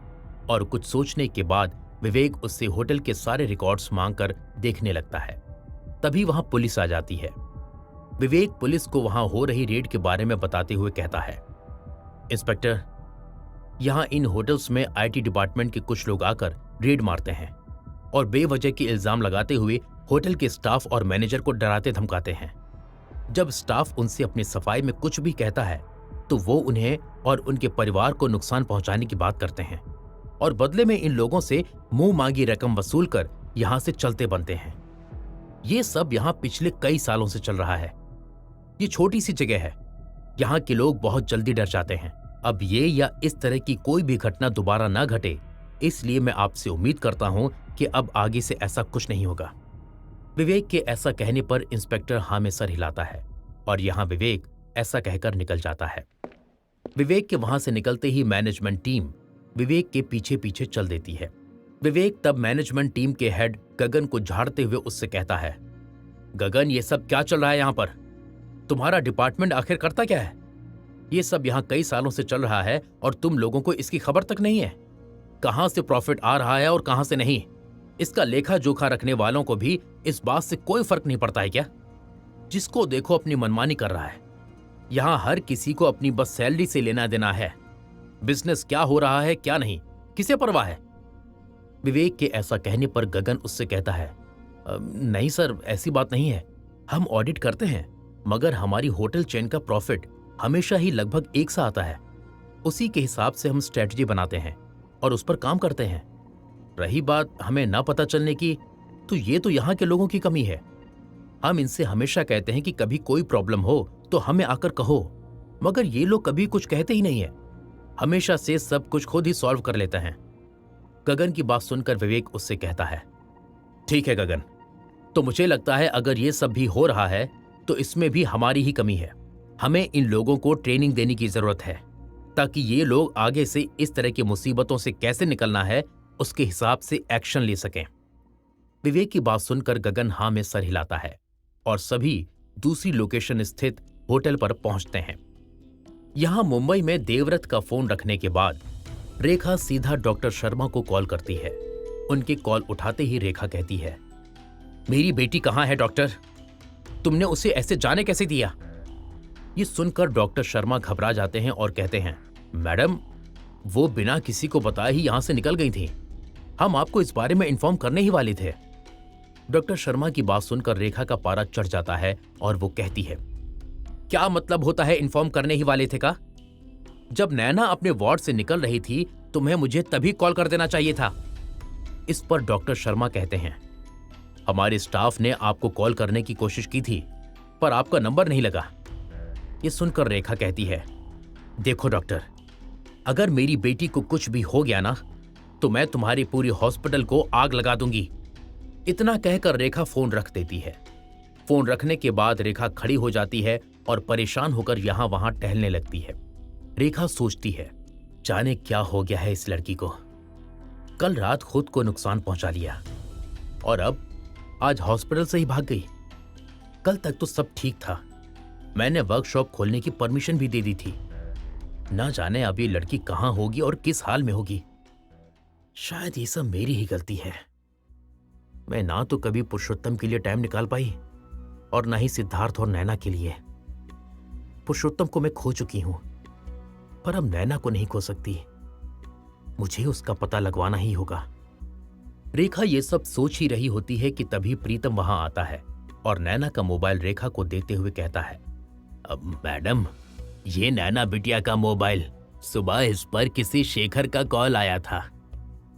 और कुछ सोचने के बाद विवेक उससे होटल के सारे रिकॉर्ड्स मांगकर देखने लगता है। तभी वहां पुलिस आ जाती है। विवेक पुलिस को वहां हो रही रेड के बारे में बताते हुए कहता है, इंस्पेक्टर, यहां इन होटल्स में आईटी डिपार्टमेंट के कुछ लोग आकर रेड मारते हैं और बेवजह के इल्जाम लगाते हुए होटल के स्टाफ और मैनेजर को डराते धमकाते हैं। जब स्टाफ उनसे अपनी सफाई में कुछ भी कहता है तो वो उन्हें और उनके परिवार को नुकसान पहुंचाने की बात करते हैं और बदले में इन लोगों से मुंह मांगी रकम वसूल कर यहां से चलते बनते हैं। ये सब यहां पिछले कई सालों से चल रहा है। ये छोटी सी जगह है, यहाँ के लोग बहुत जल्दी डर जाते हैं। अब ये या इस तरह की कोई भी घटना दोबारा ना घटे, इसलिए मैं आपसे उम्मीद करता हूं कि अब आगे से ऐसा कुछ नहीं होगा। विवेक के ऐसा कहने पर इंस्पेक्टर हाँ में सर हिलाता है और यहां विवेक ऐसा कहकर निकल जाता है। विवेक के वहां से निकलते ही मैनेजमेंट टीम विवेक के पीछे पीछे चल देती है। विवेक तब मैनेजमेंट टीम के हेड गगन को झाड़ते हुए उससे कहता है, गगन, ये सब क्या चल रहा है यहाँ पर? तुम्हारा डिपार्टमेंट आखिर करता क्या है? ये सब यहाँ कई सालों से चल रहा है और तुम लोगों को इसकी खबर तक नहीं है। कहां से प्रॉफिट आ रहा है और कहां से नहीं, इसका लेखा जोखा रखने वालों को भी इस बात से कोई फर्क नहीं पड़ता है क्या? जिसको देखो अपनी मनमानी कर रहा है। यहां हर किसी को अपनी बस सैलरी से लेना देना है। बिजनेस क्या हो रहा है क्या नहीं, किसे परवाह है? विवेक के ऐसा कहने पर गगन उससे कहता है, नहीं सर, ऐसी बात नहीं है। हम ऑडिट करते हैं, मगर हमारी होटल चेन का प्रॉफिट हमेशा ही लगभग एक सा आता है। उसी के हिसाब से हम स्ट्रेटजी बनाते हैं और उस पर काम करते हैं। रही बात हमें ना पता चलने की, तो ये तो यहाँ के लोगों की कमी है। हम इनसे हमेशा कहते हैं कि कभी कोई प्रॉब्लम हो तो हमें आकर कहो, मगर ये लोग कभी कुछ कहते ही नहीं है। हमेशा से सब कुछ खुद ही सॉल्व कर लेते हैं। गगन की बात सुनकर विवेक उससे कहता है, ठीक है गगन, तो मुझे लगता है अगर ये सब भी हो रहा है तो इसमें भी हमारी ही कमी है। हमें इन लोगों को ट्रेनिंग देने की जरूरत है ताकि ये लोग आगे से इस तरह की मुसीबतों से कैसे निकलना है उसके हिसाब से एक्शन ले सकें। विवेक की बात सुनकर गगन हाँ में सर हिलाता है और सभी दूसरी लोकेशन स्थित होटल पर पहुंचते हैं। यहां मुंबई में देवव्रत का फोन रखने के बाद रेखा सीधा डॉक्टर शर्मा को कॉल करती है। उनकी कॉल उठाते ही रेखा कहती है, मेरी बेटी कहां है डॉक्टर? तुमने उसे ऐसे जाने कैसे दिया? ये सुनकर डॉक्टर शर्मा घबरा जाते हैं और कहते हैं, मैडम, वो बिना किसी को बताए ही यहां से निकल गई थी। हम आपको इस बारे में इन्फॉर्म करने ही वाले थे। डॉक्टर शर्मा की बात सुनकर रेखा का पारा चढ़ जाता है और वो कहती है, क्या मतलब होता है इन्फॉर्म करने ही वाले थे का? जब नैना अपने वार्ड से निकल रही थी तुम्हें मुझे तभी कॉल कर देना चाहिए था। इस पर डॉक्टर शर्मा कहते हैं, हमारे स्टाफ ने आपको कॉल करने की कोशिश की थी पर आपका नंबर नहीं लगा। ये सुनकर रेखा कहती है, देखो डॉक्टर, अगर मेरी बेटी को कुछ भी हो गया ना तो मैं तुम्हारी पूरी हॉस्पिटल को आग लगा दूंगी। इतना कहकर रेखा फोन रख देती है। फोन रखने के बाद रेखा खड़ी हो जाती है और परेशान होकर यहां वहां टहलने लगती है। रेखा सोचती है, जाने क्या हो गया है इस लड़की को। कल रात खुद को नुकसान पहुंचा लिया और अब आज हॉस्पिटल से ही भाग गई। कल तक तो सब ठीक था, मैंने वर्कशॉप खोलने की परमिशन भी दे दी थी। ना जाने अब ये लड़की कहां होगी और किस हाल में होगी। शायद ये सब मेरी ही गलती है। मैं ना तो कभी पुरुषोत्तम के लिए टाइम निकाल पाई और ना ही सिद्धार्थ और नैना के लिए। पुरुषोत्तम को मैं खो चुकी हूं, पर अब नैना को नहीं खो सकती। मुझे उसका पता लगवाना ही होगा। रेखा ये सब सोच ही रही होती है कि तभी प्रीतम वहां आता है और नैना का मोबाइल रेखा को देते हुए कहता है, मैडम, ये नैना बिटिया का मोबाइल, सुबह इस पर किसी शेखर का कॉल आया था।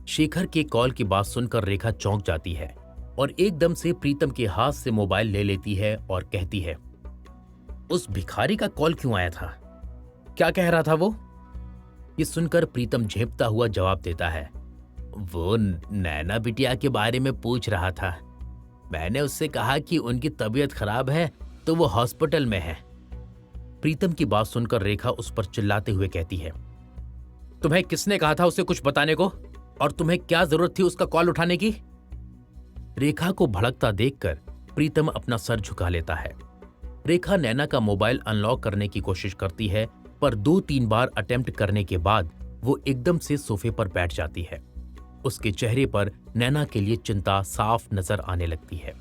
शेखर के कॉल की बात सुनकर रेखा चौंक जाती है और एकदम से प्रीतम के हाथ से मोबाइल ले लेती है और कहती है, उस भिखारी का कॉल क्यों आया था? क्या कह रहा था वो? ये सुनकर प्रीतम झेपता हुआ जवाब देता है, वो नैना बिटिया के बारे में पूछ रहा था। मैंने उससे कहा कि उनकी तबीयत खराब है तो वो हॉस्पिटल में है। प्रीतम की बात सुनकर रेखा उस पर चिल्लाते हुए कहती है, तुम्हें किसने कहा था उसे कुछ बताने को, और तुम्हें क्या जरूरत थी उसका कॉल उठाने की? रेखा को भड़कता देखकर प्रीतम अपना सर झुका लेता है। रेखा नैना का मोबाइल अनलॉक करने की कोशिश करती है, पर 2-3 बार अटेम्प्ट करने के बाद वो एकदम से सोफे पर बैठ जाती है। उसके चेहरे पर नैना के लिए चिंता साफ नजर आने लगती है।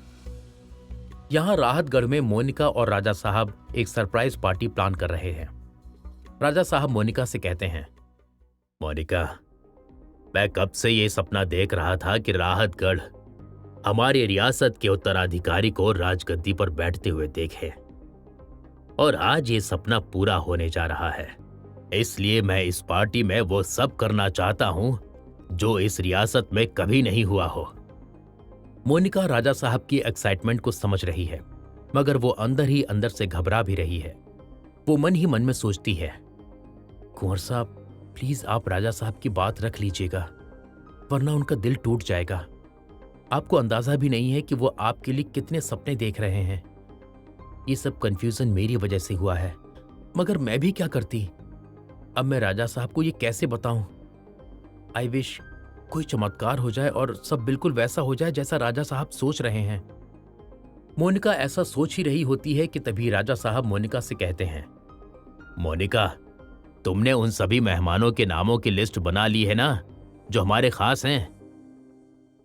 यहां राहतगढ़ में मोनिका और राजा साहब एक सरप्राइज पार्टी प्लान कर रहे हैं। राजा साहब मोनिका से कहते हैं, मोनिका, मैं कब से ये सपना देख रहा था कि राहतगढ़ हमारी रियासत के उत्तराधिकारी को राजगद्दी पर बैठते हुए देखे, और आज ये सपना पूरा होने जा रहा है। इसलिए मैं इस पार्टी में वो सब करना चाहता हूं जो इस रियासत में कभी नहीं हुआ हो। मोनिका राजा साहब की एक्साइटमेंट को समझ रही है, मगर वो अंदर ही अंदर से घबरा भी रही है। वो मन ही मन में सोचती है, कुंवर साहब, प्लीज आप राजा साहब की बात रख लीजिएगा। वरना उनका दिल टूट जाएगा। आपको अंदाजा भी नहीं है कि वो आपके लिए कितने सपने देख रहे हैं। ये सब कंफ्यूजन मेरी वजह से हुआ है, मगर मैं भी क्या करती। अब मैं राजा साहब को ये कैसे बताऊं? आई विश कोई चमत्कार हो जाए और सब बिल्कुल वैसा हो जाए जैसा राजा साहब सोच रहे हैं। मोनिका ऐसा सोच ही रही होती है कि तभी राजा साहब मोनिका से कहते हैं, मोनिका, तुमने उन सभी मेहमानों के नामों की लिस्ट बना ली है ना, जो हमारे खास हैं?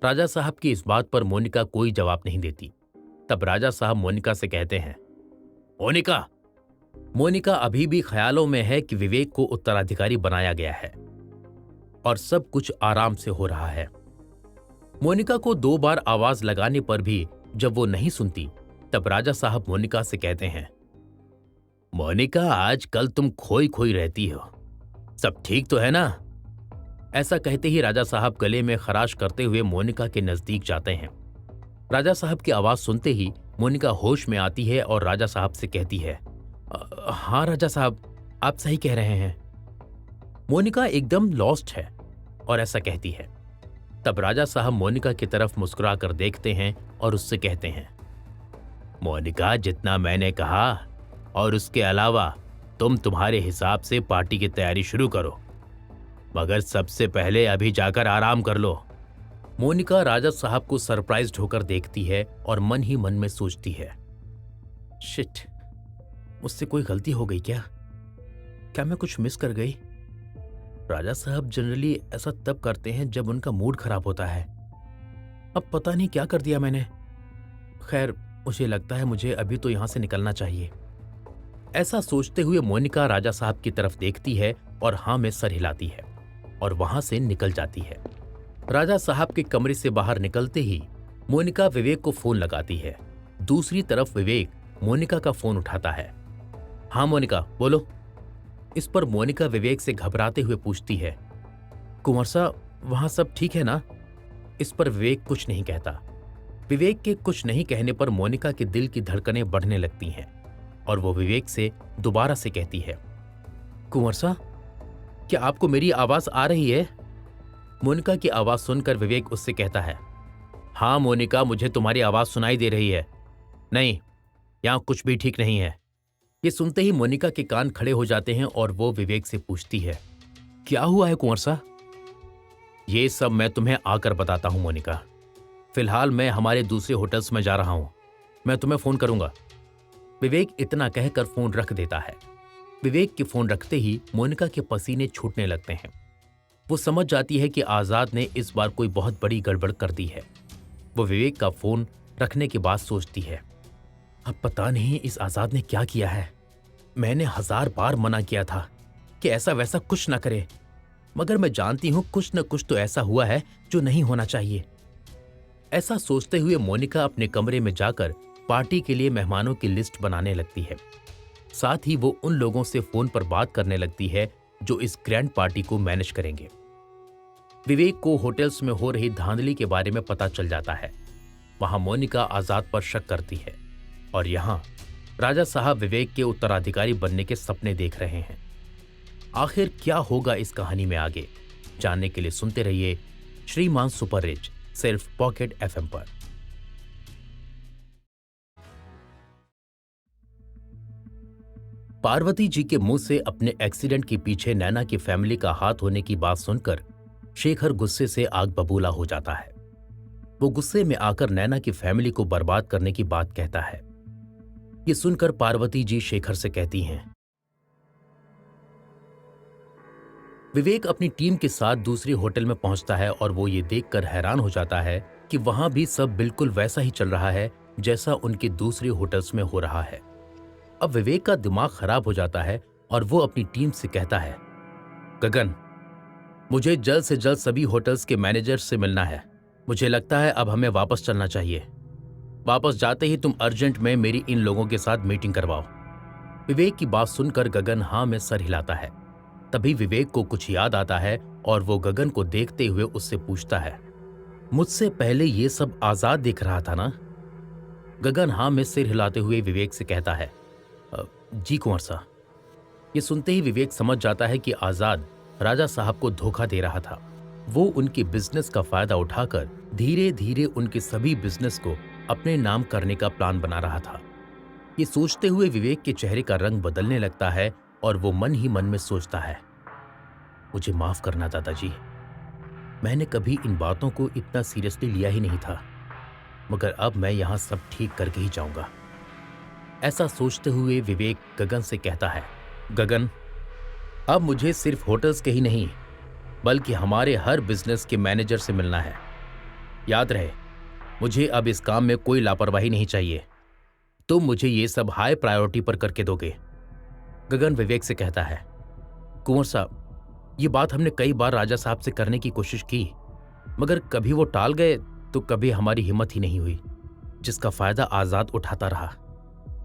राजा साहब की इस बात पर मोनिका कोई जवाब नहीं देती। तब राजा साहब मोनिका से कहते हैं, मोनिका। मोनिका अभी भी ख्यालों में है कि विवेक को उत्तराधिकारी बनाया गया है और सब कुछ आराम से हो रहा है। मोनिका को 2 बार आवाज लगाने पर भी जब वो नहीं सुनती, तब राजा साहब मोनिका से कहते हैं, मोनिका, आजकल तुम खोई खोई रहती हो, सब ठीक तो है ना? ऐसा कहते ही राजा साहब गले में खराश करते हुए मोनिका के नजदीक जाते हैं। राजा साहब की आवाज सुनते ही मोनिका होश में आती है और राजा साहब से कहती है, हाँ राजा साहब, आप सही कह रहे हैं। मोनिका एकदम लॉस्ट है और ऐसा कहती है। तब राजा साहब मोनिका की तरफ मुस्कुराकर देखते हैं और उससे कहते हैं, मोनिका, जितना मैंने कहा और उसके अलावा तुम तुम्हारे हिसाब से पार्टी की तैयारी शुरू करो, मगर सबसे पहले अभी जाकर आराम कर लो। मोनिका राजा साहब को सरप्राइज्ड होकर देखती है और मन ही मन में सोचती है, शिट, मुझसे कोई गलती हो गई क्या? क्या मैं कुछ मिस कर गई? राजा साहब जनरली ऐसा तब करते हैं जब उनका मूड खराब होता है। अब पता नहीं क्या कर दिया मैंने। खैर, मुझे लगता है मुझे अभी तो यहां से निकलना चाहिए। ऐसा सोचते हुए मोनिका राजा साहब की तरफ देखती है और हाँ में सर हिलाती है और वहां से निकल जाती है। राजा साहब के कमरे से बाहर निकलते ही मोनिका विवेक को फोन लगाती है। दूसरी तरफ विवेक मोनिका का फोन उठाता है। हाँ मोनिका, बोलो। इस पर मोनिका विवेक से घबराते हुए पूछती है, कुंवर साहब, वहां सब ठीक है ना? इस पर विवेक कुछ नहीं कहता। विवेक के कुछ नहीं कहने पर मोनिका के दिल की धड़कनें बढ़ने लगती हैं और वो विवेक से दोबारा से कहती है, कुंवर साहब, क्या आपको मेरी आवाज आ रही है? मोनिका की आवाज सुनकर विवेक उससे कहता है, हाँ मोनिका, मुझे तुम्हारी आवाज सुनाई दे रही है। नहीं, यहां कुछ भी ठीक नहीं है। ये सुनते ही मोनिका के कान खड़े हो जाते हैं और वो विवेक से पूछती है, क्या हुआ है कुंवर साहब? ये सब मैं तुम्हें आकर बताता हूं मोनिका। फिलहाल मैं हमारे दूसरे होटल्स में जा रहा हूं, मैं तुम्हें फोन करूंगा। विवेक इतना कहकर फोन रख देता है। विवेक के फोन रखते ही मोनिका के पसीने छूटने लगते हैं। वो समझ जाती है कि आजाद ने इस बार कोई बहुत बड़ी गड़बड़ कर दी है। वो विवेक का फोन रखने के बाद सोचती है, अब पता नहीं इस आजाद ने क्या किया है। मैंने 1000 बार मना किया था कि ऐसा वैसा कुछ ना करे, मगर मैं जानती हूं कुछ न कुछ तो ऐसा हुआ है जो नहीं होना चाहिए। ऐसा सोचते हुए मोनिका अपने कमरे में जाकर पार्टी के लिए मेहमानों की लिस्ट बनाने लगती है। साथ ही वो उन लोगों से फोन पर बात करने लगती है जो इस ग्रैंड पार्टी को मैनेज करेंगे। विवेक को होटल्स में हो रही धांधली के बारे में पता चल जाता है। वहां मोनिका आजाद पर शक करती है और यहाँ राजा साहब विवेक के उत्तराधिकारी बनने के सपने देख रहे हैं। आखिर क्या होगा इस कहानी में आगे, जानने के लिए सुनते रहिए श्रीमान सुपर रिच, सिर्फ पॉकेट एफएम पर। पार्वती जी के मुंह से अपने एक्सीडेंट के पीछे नैना की फैमिली का हाथ होने की बात सुनकर शेखर गुस्से से आग बबूला हो जाता है। वो गुस्से में आकर नैना की फैमिली को बर्बाद करने की बात कहता है। ये सुनकर पार्वती जी शेखर से कहती हैं, विवेक अपनी टीम के साथ दूसरे होटल में पहुंचता है और वो ये देखकर हैरान हो जाता है कि वहां भी सब बिल्कुल वैसा ही चल रहा है जैसा उनके दूसरे होटल्स में हो रहा है। अब विवेक का दिमाग खराब हो जाता है और वो अपनी टीम से कहता है, गगन, मुझे जल्द से जल्द सभी होटल्स के मैनेजर से मिलना है। मुझे लगता है अब हमें वापस चलना चाहिए। वापस जाते ही तुम अर्जेंट में मेरी इन लोगों के साथ मीटिंग करवाओ। विवेक की बात सुनकर गगन हाँ में सर हिलाता है। तभी विवेक को कुछ याद आता है और वो गगन को देखते हुए उससे पूछता है, मुझसे पहले ये सब आजाद दिख रहा था ना? गगन हाँ में सिर हिलाते हुए विवेक से कहता है, जी कुंवर साहब। ये सुनते ही विवेक समझ जाता है कि आजाद राजा साहब को धोखा दे रहा था। वो उनके बिजनेस का फायदा उठाकर धीरे धीरे उनके सभी बिजनेस को अपने नाम करने का प्लान बना रहा था। ये सोचते हुए विवेक के चेहरे का रंग बदलने लगता है और वो मन ही मन में सोचता है, मुझे माफ करना दादाजी, मैंने कभी इन बातों को इतना सीरियसली लिया ही नहीं था, मगर अब मैं यहां सब ठीक करके ही जाऊंगा। ऐसा सोचते हुए विवेक गगन से कहता है, गगन, अब मुझे सिर्फ होटल्स के ही नहीं बल्कि हमारे हर बिजनेस के मैनेजर से मिलना है। याद रहे, मुझे अब इस काम में कोई लापरवाही नहीं चाहिए। तुम मुझे ये सब हाई प्रायोरिटी पर करके दोगे। गगन विवेक से कहता है, कुंवर साहब, ये बात हमने कई बार राजा साहब से करने की कोशिश की, मगर कभी वो टाल गए तो कभी हमारी हिम्मत ही नहीं हुई, जिसका फायदा आजाद उठाता रहा।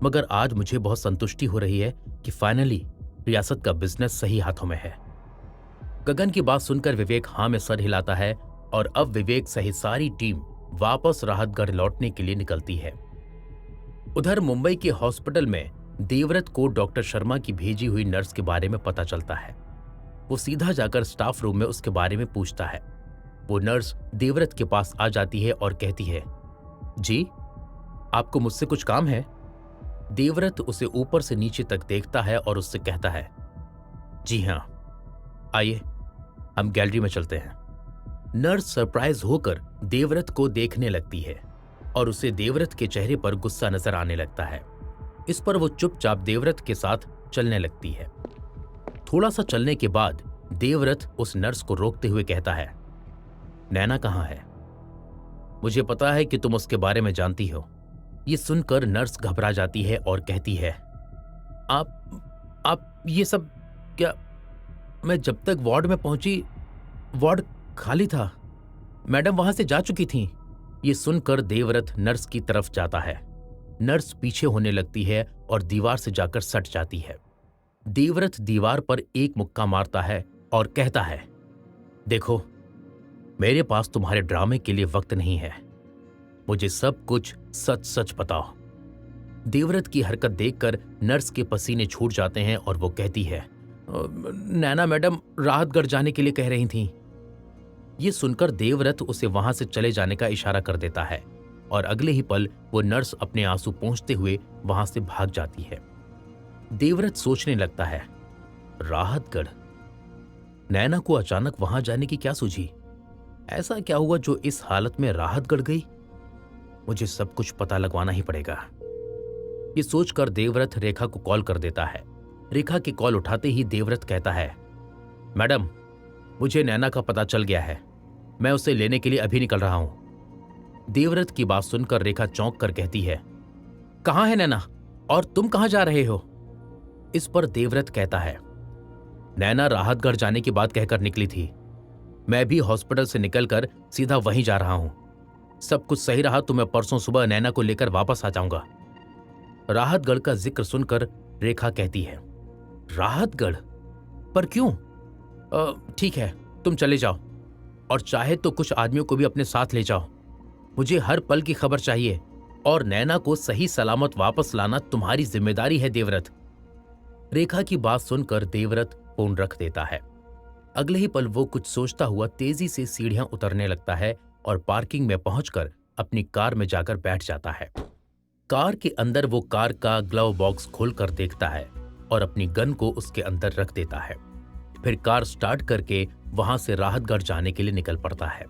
मगर आज मुझे बहुत संतुष्टि हो रही है कि फाइनली रियासत का बिजनेस सही हाथों में है। गगन की बात सुनकर विवेक हाँ में सर हिलाता है और अब विवेक सहित सारी टीम वापस राहतगढ़ लौटने के लिए निकलती है। उधर मुंबई के हॉस्पिटल में देवव्रत को डॉक्टर शर्मा की भेजी हुई नर्स के बारे में पता चलता है। वो सीधा जाकर स्टाफ रूम में उसके बारे में पूछता है। वो नर्स देवव्रत के पास आ जाती है और कहती है, जी, आपको मुझसे कुछ काम है? देवव्रत उसे ऊपर से नीचे तक देखता है और उससे कहता है, जी हाँ, आइए हम गैलरी में चलते हैं। नर्स सरप्राइज होकर देवव्रत को देखने लगती है और उसे देवव्रत के चेहरे पर गुस्सा नजर आने लगता है। इस पर वो चुपचाप देवव्रत के साथ चलने लगती है। थोड़ा सा चलने के बाद देवव्रत उस नर्स को रोकते हुए कहता है, नैना कहाँ है? मुझे पता है कि तुम उसके बारे में जानती हो। ये सुनकर नर्स घबरा जाती है और कहती है, आप ये सब क्या? मैं जब तक वार्ड में पहुंची, वार्ड खाली था। मैडम वहां से जा चुकी थीं। ये सुनकर देवव्रत नर्स की तरफ जाता है। नर्स पीछे होने लगती है और दीवार से जाकर सट जाती है। देवव्रत दीवार पर एक मुक्का मारता है और कहता है, देखो, मेरे पास तुम्हारे ड्रामे के लिए वक्त नहीं है। मुझे सब कुछ सच सच बताओ। देवव्रत की हरकत देखकर नर्स के पसीने छूट जाते हैं और वो कहती है, नैना मैडम राहतगढ़ जाने के लिए कह रही थीं। ये सुनकर देवव्रत उसे वहां से चले जाने का इशारा कर देता है और अगले ही पल वो नर्स अपने आंसू पोंछते हुए वहां से भाग जाती है। देवव्रत सोचने लगता है, राहतगढ़, नैना को अचानक वहां जाने की क्या सूझी? ऐसा क्या हुआ जो इस हालत में राहतगढ़ गई? मुझे सब कुछ पता लगवाना ही पड़ेगा। ये सोचकर देवव्रत रेखा को कॉल कर देता है। रेखा की कॉल उठाते ही देवव्रत कहता है, मैडम, मुझे नैना का पता चल गया है। मैं उसे लेने के लिए अभी निकल रहा हूं। देवव्रत की बात सुनकर रेखा चौंक कर कहती है, कहां है नैना और तुम कहां जा रहे हो? इस पर देवव्रत कहता है, नैना राहतगढ़ जाने की बात कहकर निकली थी। मैं भी हॉस्पिटल से निकलकर सीधा वहीं जा रहा हूं। सब कुछ सही रहा तो मैं परसों सुबह नैना को लेकर वापस आ जाऊंगा। राहतगढ़ का जिक्र सुनकर रेखा कहती है, राहतगढ़? पर क्यों? ठीक है, तुम चले जाओ और चाहे तो कुछ आदमियों को भी अपने साथ ले जाओ। मुझे हर पल की खबर चाहिए और नैना को सही सलामत वापस लाना तुम्हारी जिम्मेदारी है देवव्रत। रेखा की बात सुनकर देवव्रत फोन रख देता है। अगले ही पल वो कुछ सोचता हुआ तेजी से सीढ़ियां उतरने लगता है और पार्किंग में पहुंचकर अपनी कार में जाकर बैठ जाता है। कार के अंदर वो कार का ग्लव बॉक्स खोलकर देखता है और अपनी गन को उसके अंदर रख देता है। फिर कार स्टार्ट करके वहां से राहतगढ़ जाने के लिए निकल पड़ता है।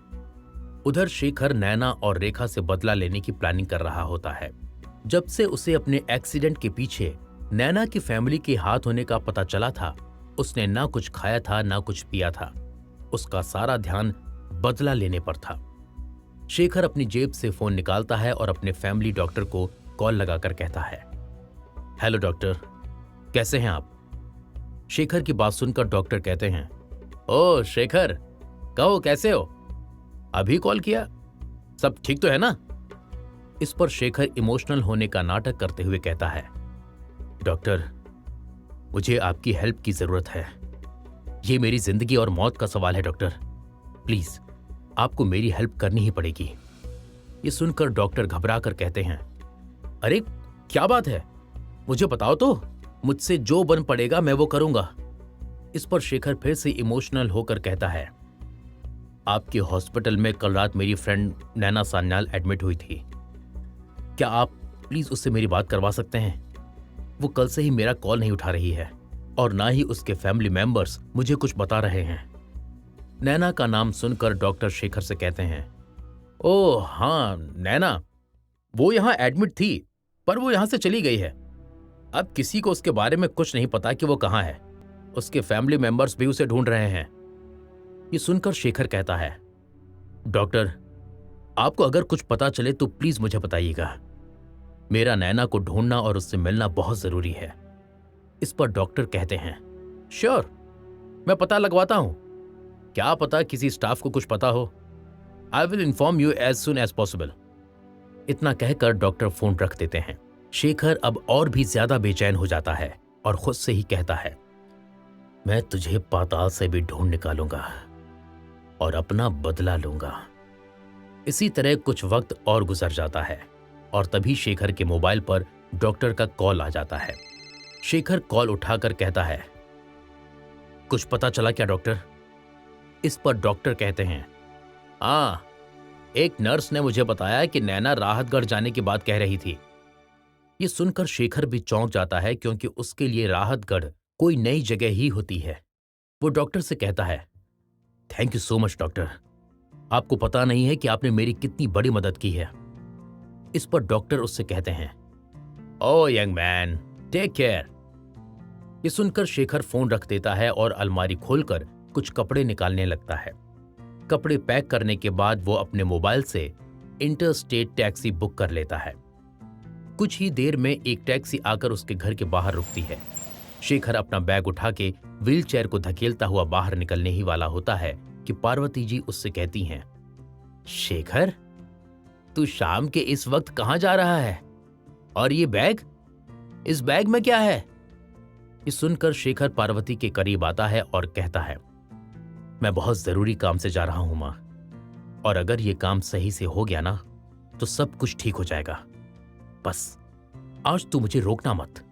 उधर शेखर नैना और रेखा से बदला लेने की प्लानिंग कर रहा होता है। जब से उसे अपने एक्सीडेंट के पीछे नैना की फैमिली के हाथ होने का पता चला था, उसने ना कुछ खाया था ना कुछ पिया था। उसका सारा ध्यान बदला लेने पर था। शेखर अपनी जेब से फोन निकालता है और अपने फैमिली डॉक्टर को कॉल लगाकर कहता है, हेलो डॉक्टर, कैसे हैं आप? शेखर की बात सुनकर डॉक्टर कहते हैं, ओ शेखर, कहो कैसे हो? अभी कॉल किया? सब ठीक तो है ना? इस पर शेखर इमोशनल होने का नाटक करते हुए कहता है, डॉक्टर, मुझे आपकी हेल्प की जरूरत है। ये मेरी जिंदगी और मौत का सवाल है डॉक्टर। प्लीज आपको मेरी हेल्प करनी ही पड़ेगी। ये सुनकर डॉक्टर घबरा कर कहते हैं, अरे क्या बात है, मुझे बताओ तो, मुझसे जो बन पड़ेगा मैं वो करूंगा। इस पर शेखर फिर से इमोशनल होकर कहता है, आपके हॉस्पिटल में कल रात मेरी फ्रेंड नैना सान्याल एडमिट हुई थी। क्या आप प्लीज उससे मेरी बात करवा सकते हैं? वो कल से ही मेरा कॉल नहीं उठा रही है और ना ही उसके फैमिली मेंबर्स मुझे कुछ बता रहे हैं। नैना का नाम सुनकर डॉक्टर शेखर से कहते हैं, ओह हाँ नैना, वो यहाँ एडमिट थी पर वो यहाँ से चली गई है। अब किसी को उसके बारे में कुछ नहीं पता कि वो कहाँ है। उसके फैमिली मेंबर्स भी उसे ढूंढ रहे हैं। ये सुनकर शेखर कहता है, डॉक्टर, आपको अगर कुछ पता चले तो प्लीज मुझे बताइएगा। मेरा नैना को ढूंढना और उससे मिलना बहुत जरूरी है। इस पर डॉक्टर कहते हैं, श्योर, मैं पता लगवाता हूं। क्या पता किसी स्टाफ को कुछ पता हो। I will inform you as soon as possible. इतना कहकर डॉक्टर फोन रख देते हैं। शेखर अब और भी ज्यादा बेचैन हो जाता है और खुद से ही कहता है, मैं तुझे पाताल से भी ढूंढ निकालूंगा और अपना बदला लूंगा। इसी तरह कुछ वक्त और गुजर जाता है और तभी शेखर के मोबाइल पर डॉक्टर का कॉल आ जाता है। शेखर कॉल उठाकर कहता है, कुछ पता चला क्या डॉक्टर? इस पर डॉक्टर कहते हैं, हाँ, एक नर्स ने मुझे बताया कि नैना राहतगढ़ जाने की बात कह रही थी। ये सुनकर शेखर भी चौंक जाता है क्योंकि उसके लिए राहतगढ़ कोई नई जगह ही होती है। वो डॉक्टर से कहता है, thank you so much doctor, आपको पता नहीं है कि आपने मेरी कितनी बड़ी मदद की है। इस पर डॉक्टर उससे कहते हैं, ओ यंग मैन, टेक केयर। ये सुनकर शेखर फोन रख देता है और अलमारी खोलकर कुछ कपड़े निकालने लगता है। कपड़े पैक करने के बाद वो अपने मोबाइल से इंटरस्टेट टैक्सी बुक कर लेता है। कुछ ही देर में एक टैक्सी आकर उसके घर के बाहर रुकती है। शेखर अपना बैग उठा के व्हीलचेयर को धकेलता हुआ बाहर निकलने ही वाला होता है कि पार्वती जी उससे कहती हैं, शेखर, तू शाम के इस वक्त कहां जा रहा है? और ये बैग, इस बैग में क्या है? ये सुनकर शेखर पार्वती के करीब आता है और कहता है, मैं बहुत जरूरी काम से जा रहा हूं मां, और अगर ये काम सही से हो गया ना तो सब कुछ ठीक हो जाएगा। बस आज तू मुझे रोकना मत।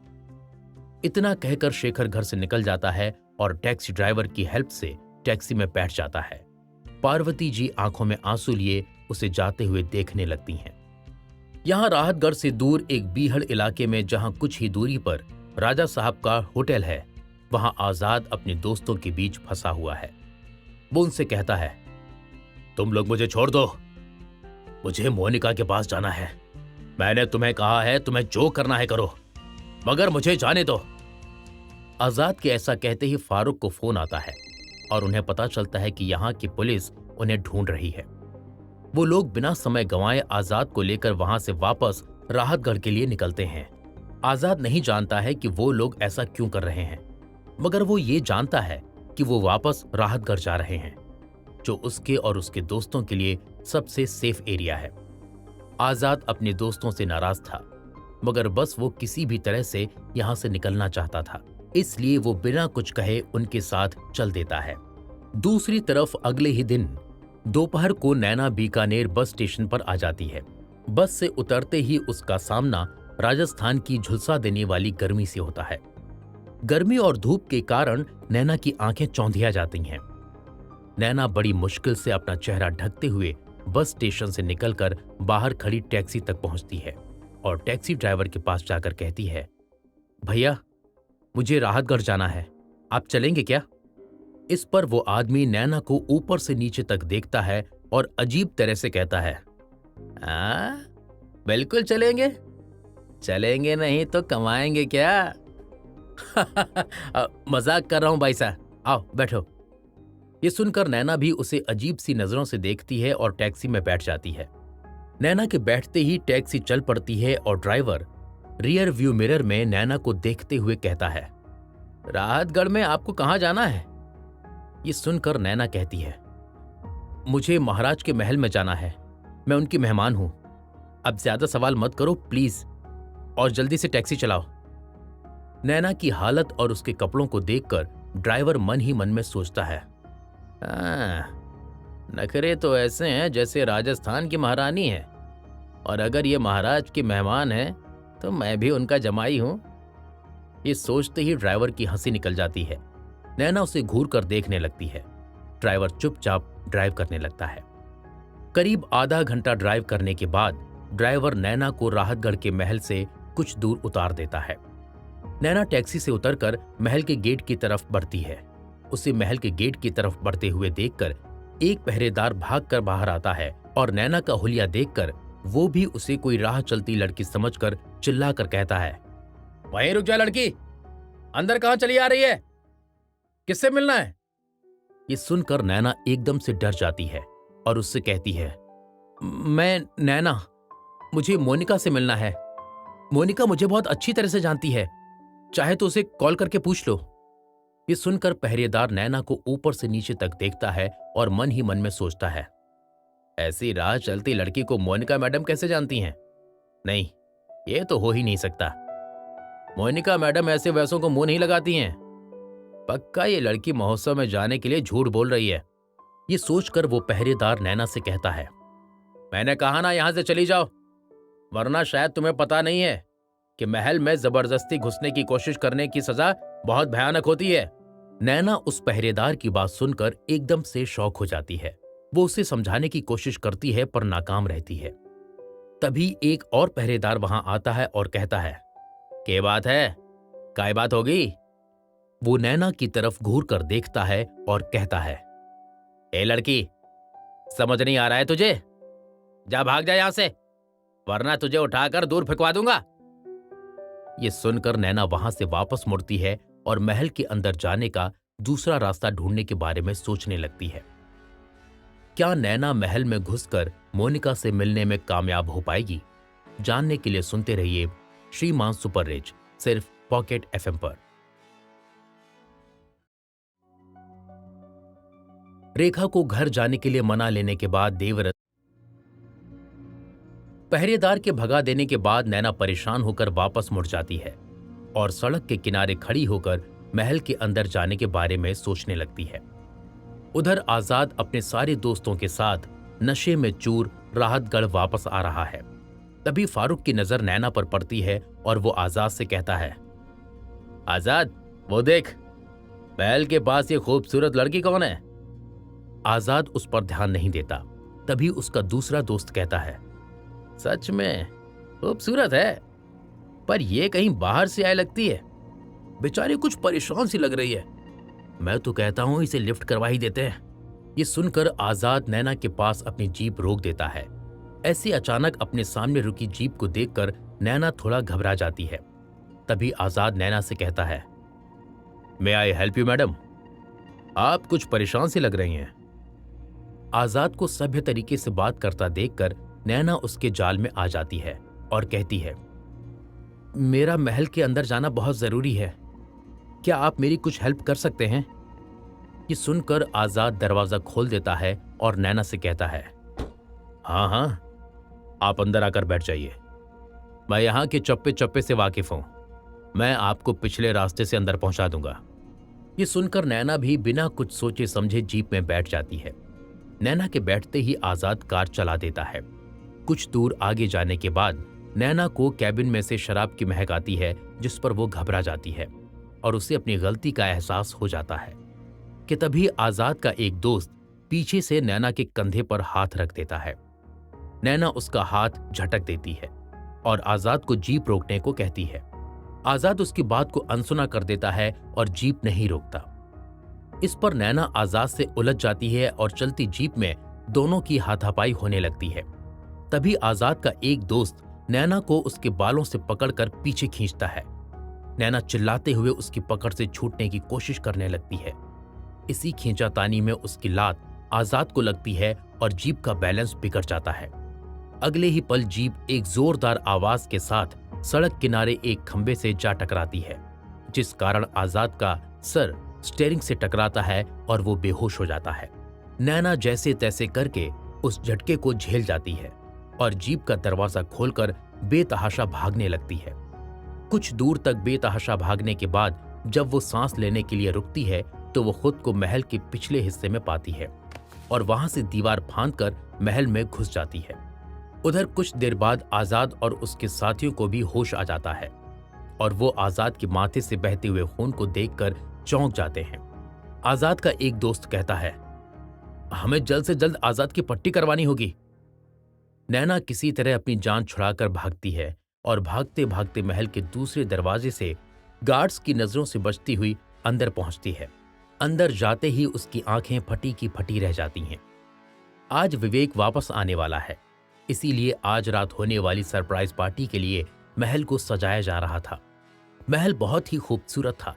इतना कहकर शेखर घर से निकल जाता है और टैक्सी ड्राइवर की हेल्प से टैक्सी में बैठ जाता है। पार्वती जी आंखों में आंसू लिए उसे जाते हुए देखने लगती हैं। यहां राहतगढ़ से दूर एक बीहड़ इलाके में जहां कुछ ही दूरी पर राजा साहब का होटल है, वहां आजाद अपने दोस्तों के बीच फंसा हुआ है। वो उनसे कहता है, तुम लोग मुझे छोड़ दो, मुझे मोनिका के पास जाना है। मैंने तुम्हें कहा है तुम्हें जो करना है करो, मगर मुझे जाने दो। आजाद के ऐसा कहते ही फारूक को फोन आता है और उन्हें पता चलता है कि यहाँ की पुलिस उन्हें ढूंढ रही है। वो लोग बिना समय गंवाए आजाद को लेकर वहां से वापस राहतगढ़ के लिए निकलते हैं। आजाद नहीं जानता है कि वो लोग ऐसा क्यों कर रहे हैं, मगर वो ये जानता है कि वो वापस राहतगढ़ जा रहे हैं, जो उसके और उसके दोस्तों के लिए सबसे सेफ एरिया है। आजाद अपने दोस्तों से नाराज था, मगर बस वो किसी भी तरह से यहां से निकलना चाहता था, इसलिए वो बिना कुछ कहे उनके साथ चल देता है। दूसरी तरफ अगले ही दिन दोपहर को नैना बीकानेर बस स्टेशन पर आ जाती है। बस से उतरते ही उसका सामना राजस्थान की झुलसा देने वाली गर्मी से होता है। गर्मी और धूप के कारण नैना की आंखें चौंधिया जाती हैं। नैना बड़ी मुश्किल से अपना चेहरा ढकते हुए बस स्टेशन से निकलकर बाहर खड़ी टैक्सी तक पहुंचती है और टैक्सी ड्राइवर के पास जाकर कहती है, भैया, मुझे राहतगढ़ जाना है, आप चलेंगे क्या? इस पर वो आदमी नैना को ऊपर से नीचे तक देखता है और अजीब तरह से कहता है, बिल्कुल चलेंगे, चलेंगे नहीं तो कमाएंगे क्या? मजाक कर रहा हूं भाई साहब, आओ बैठो। ये सुनकर नैना भी उसे अजीब सी नजरों से देखती है और टैक्सी में बैठ जाती है। नैना के बैठते ही टैक्सी चल पड़ती है और ड्राइवर रियर व्यू मिरर में नैना को देखते हुए कहता है, राहतगढ़ में आपको कहां जाना है? ये सुनकर नैना कहती है, मुझे महाराज के महल में जाना है, मैं उनकी मेहमान हूं। अब ज्यादा सवाल मत करो प्लीज, और जल्दी से टैक्सी चलाओ। नैना की हालत और उसके कपड़ों को देखकर ड्राइवर मन ही मन में सोचता है, नखरे तो ऐसे हैं जैसे राजस्थान की महारानी है, और अगर ये महाराज के मेहमान हैं तो मैं भी उनका जमाई हूं। ये सोचते ही ड्राइवर की हंसी निकल जाती है। नैना उसे घूर कर देखने लगती है। ड्राइवर चुपचाप ड्राइव करने लगता है। करीब आधा घंटा ड्राइव करने के बाद ड्राइवर नैना को राहतगढ़ के महल से कुछ दूर उतार देता है। नैना टैक्सी से उतरकर महल के गेट की तरफ बढ़ती है। उसे महल के गेट की तरफ बढ़ते हुए देखकर एक पहरेदार भागकर बाहर आता है और नैना का हुलिया देखकर वो भी उसे कोई राह चलती लड़की समझकर चिल्लाकर कहता है, वहीं रुक जा लड़की, अंदर कहां चली आ रही है? किससे मिलना है? ये सुनकर नैना एकदम से डर जाती है और उससे कहती है, मैं नैना, मुझे मोनिका से मिलना है। मोनिका मुझे बहुत अच्छी तरह से जानती है, चाहे तो उसे कॉल करके पूछ लो। ये सुनकर पहरेदार नैना को ऊपर से नीचे तक देखता है और मन ही मन में सोचता है, ऐसी राह चलती लड़की को मोनिका मैडम कैसे जानती हैं? नहीं, ये तो हो ही नहीं सकता। मोनिका मैडम ऐसे वैसों को मुंह नहीं लगाती हैं। पक्का ये लड़की महोत्सव में जाने के लिए झूठ बोल रही है। ये सोचकर वो पहरेदार नैना से कहता है, मैंने कहा ना यहां से चली जाओ, वरना शायद तुम्हें पता नहीं है कि महल में जबरदस्ती घुसने की कोशिश करने की सजा बहुत भयानक होती है। नैना उस पहरेदार की बात सुनकर एकदम से शॉक हो जाती है। वो उसे समझाने की कोशिश करती है पर नाकाम रहती है। तभी एक और पहरेदार वहां आता है और कहता है, क्या बात है, काय बात होगी? वो नैना की तरफ घूर कर देखता है और कहता है, ए लड़की, समझ नहीं आ रहा है तुझे? जा भाग जा यहां से, वरना तुझे उठाकर दूर फेंकवा दूंगा। ये सुनकर नैना वहां से वापस मुड़ती है और महल के अंदर जाने का दूसरा रास्ता ढूंढने के बारे में सोचने लगती है। क्या नैना महल में घुसकर मोनिका से मिलने में कामयाब हो पाएगी? जानने के लिए सुनते रहिए श्रीमान सुपर रिच, सिर्फ पॉकेट एफएम पर। रेखा को घर जाने के लिए मना लेने के बाद देवव्रत पहरेदार के भगा देने के बाद नैना परेशान होकर वापस मुड़ जाती है और सड़क के किनारे खड़ी होकर महल के अंदर जाने के बारे में सोचने लगती है। उधर आजाद अपने सारे दोस्तों के साथ नशे में चूर राहतगढ़ वापस आ रहा है। तभी फारूक की नजर नैना पर पड़ती है और वो आजाद से कहता है, आजाद, वो देख, महल के पास ये खूबसूरत लड़की कौन है? आजाद उस पर ध्यान नहीं देता। तभी उसका दूसरा दोस्त कहता है, सच में खूबसूरत है, पर यह कहीं बाहर से आए लगती है। बेचारी कुछ परेशान सी लग रही है। मैं तो कहता हूं इसे लिफ्ट करवा ही देते हैं। ये सुनकर आजाद नैना के पास अपनी जीप रोक देता है। ऐसे अचानक अपने सामने रुकी जीप को देखकर नैना थोड़ा घबरा जाती है। तभी आजाद नैना से कहता है, मे आई हेल्प यू मैडम? आप कुछ परेशान सी लग रही हैं। आजाद को सभ्य तरीके से बात करता देखकर नैना उसके जाल में आ जाती है और कहती है, मेरा महल के अंदर जाना बहुत जरूरी है, क्या आप मेरी कुछ हेल्प कर सकते हैं? ये सुनकर आजाद दरवाजा खोल देता है और नैना से कहता है, हाँ हाँ, आप अंदर आकर बैठ जाइए। मैं यहाँ के चप्पे चप्पे से वाकिफ हूं, मैं आपको पिछले रास्ते से अंदर पहुंचा दूंगा। ये सुनकर नैना भी बिना कुछ सोचे समझे जीप में बैठ जाती है। नैना के बैठते ही आजाद कार चला देता है। कुछ दूर आगे जाने के बाद नैना को कैबिन में से शराब की महक आती है, जिस पर वो घबरा जाती है और उसे अपनी गलती का एहसास हो जाता है कि तभी आजाद का एक दोस्त पीछे से नैना के कंधे पर हाथ रख देता है। नैना उसका हाथ झटक देती है और आजाद को जीप रोकने को कहती है। आजाद उसकी बात को अनसुना कर देता है और जीप नहीं रोकता। इस पर नैना आजाद से उलझ जाती है और चलती जीप में दोनों की हाथापाई होने लगती है। तभी आजाद का एक दोस्त नैना को उसके बालों से पकड़कर पीछे खींचता है। नैना चिल्लाते हुए उसकी पकड़ से छूटने की कोशिश करने लगती है। इसी खींचातानी में उसकी लात आजाद को लगती है और जीप का बैलेंस बिगड़ जाता है। अगले ही पल जीप एक जोरदार आवाज के साथ सड़क किनारे एक खंबे से जा टकराती है, जिस कारण आजाद का सर स्टीयरिंग से टकराता है और वो बेहोश हो जाता है। नैना जैसे तैसे करके उस झटके को झेल जाती है और जीप का दरवाजा खोलकर बेतहाशा भागने लगती है। कुछ दूर तक बेतहाशा भागने के बाद जब वो सांस लेने के लिए रुकती है तो वो खुद को महल के पिछले हिस्से में पाती है और वहां से दीवार फांदकर महल में घुस जाती है। उधर कुछ देर बाद आजाद और उसके साथियों को भी होश आ जाता है और वो आजाद के माथे से बहते हुए खून को देखकर चौंक जाते हैं। आजाद का एक दोस्त कहता है, हमें जल्द से जल्द आजाद की पट्टी करवानी होगी। नैना किसी तरह अपनी जान छुड़ाकर भागती है और भागते भागते महल के दूसरे दरवाजे से गार्ड्स की नजरों से बचती हुई अंदर पहुंचती है। अंदर जाते ही उसकी आंखें फटी की फटी रह जाती हैं। आज विवेक वापस आने वाला है, इसीलिए आज रात होने वाली सरप्राइज पार्टी के लिए महल को सजाया जा रहा था। महल बहुत ही खूबसूरत था।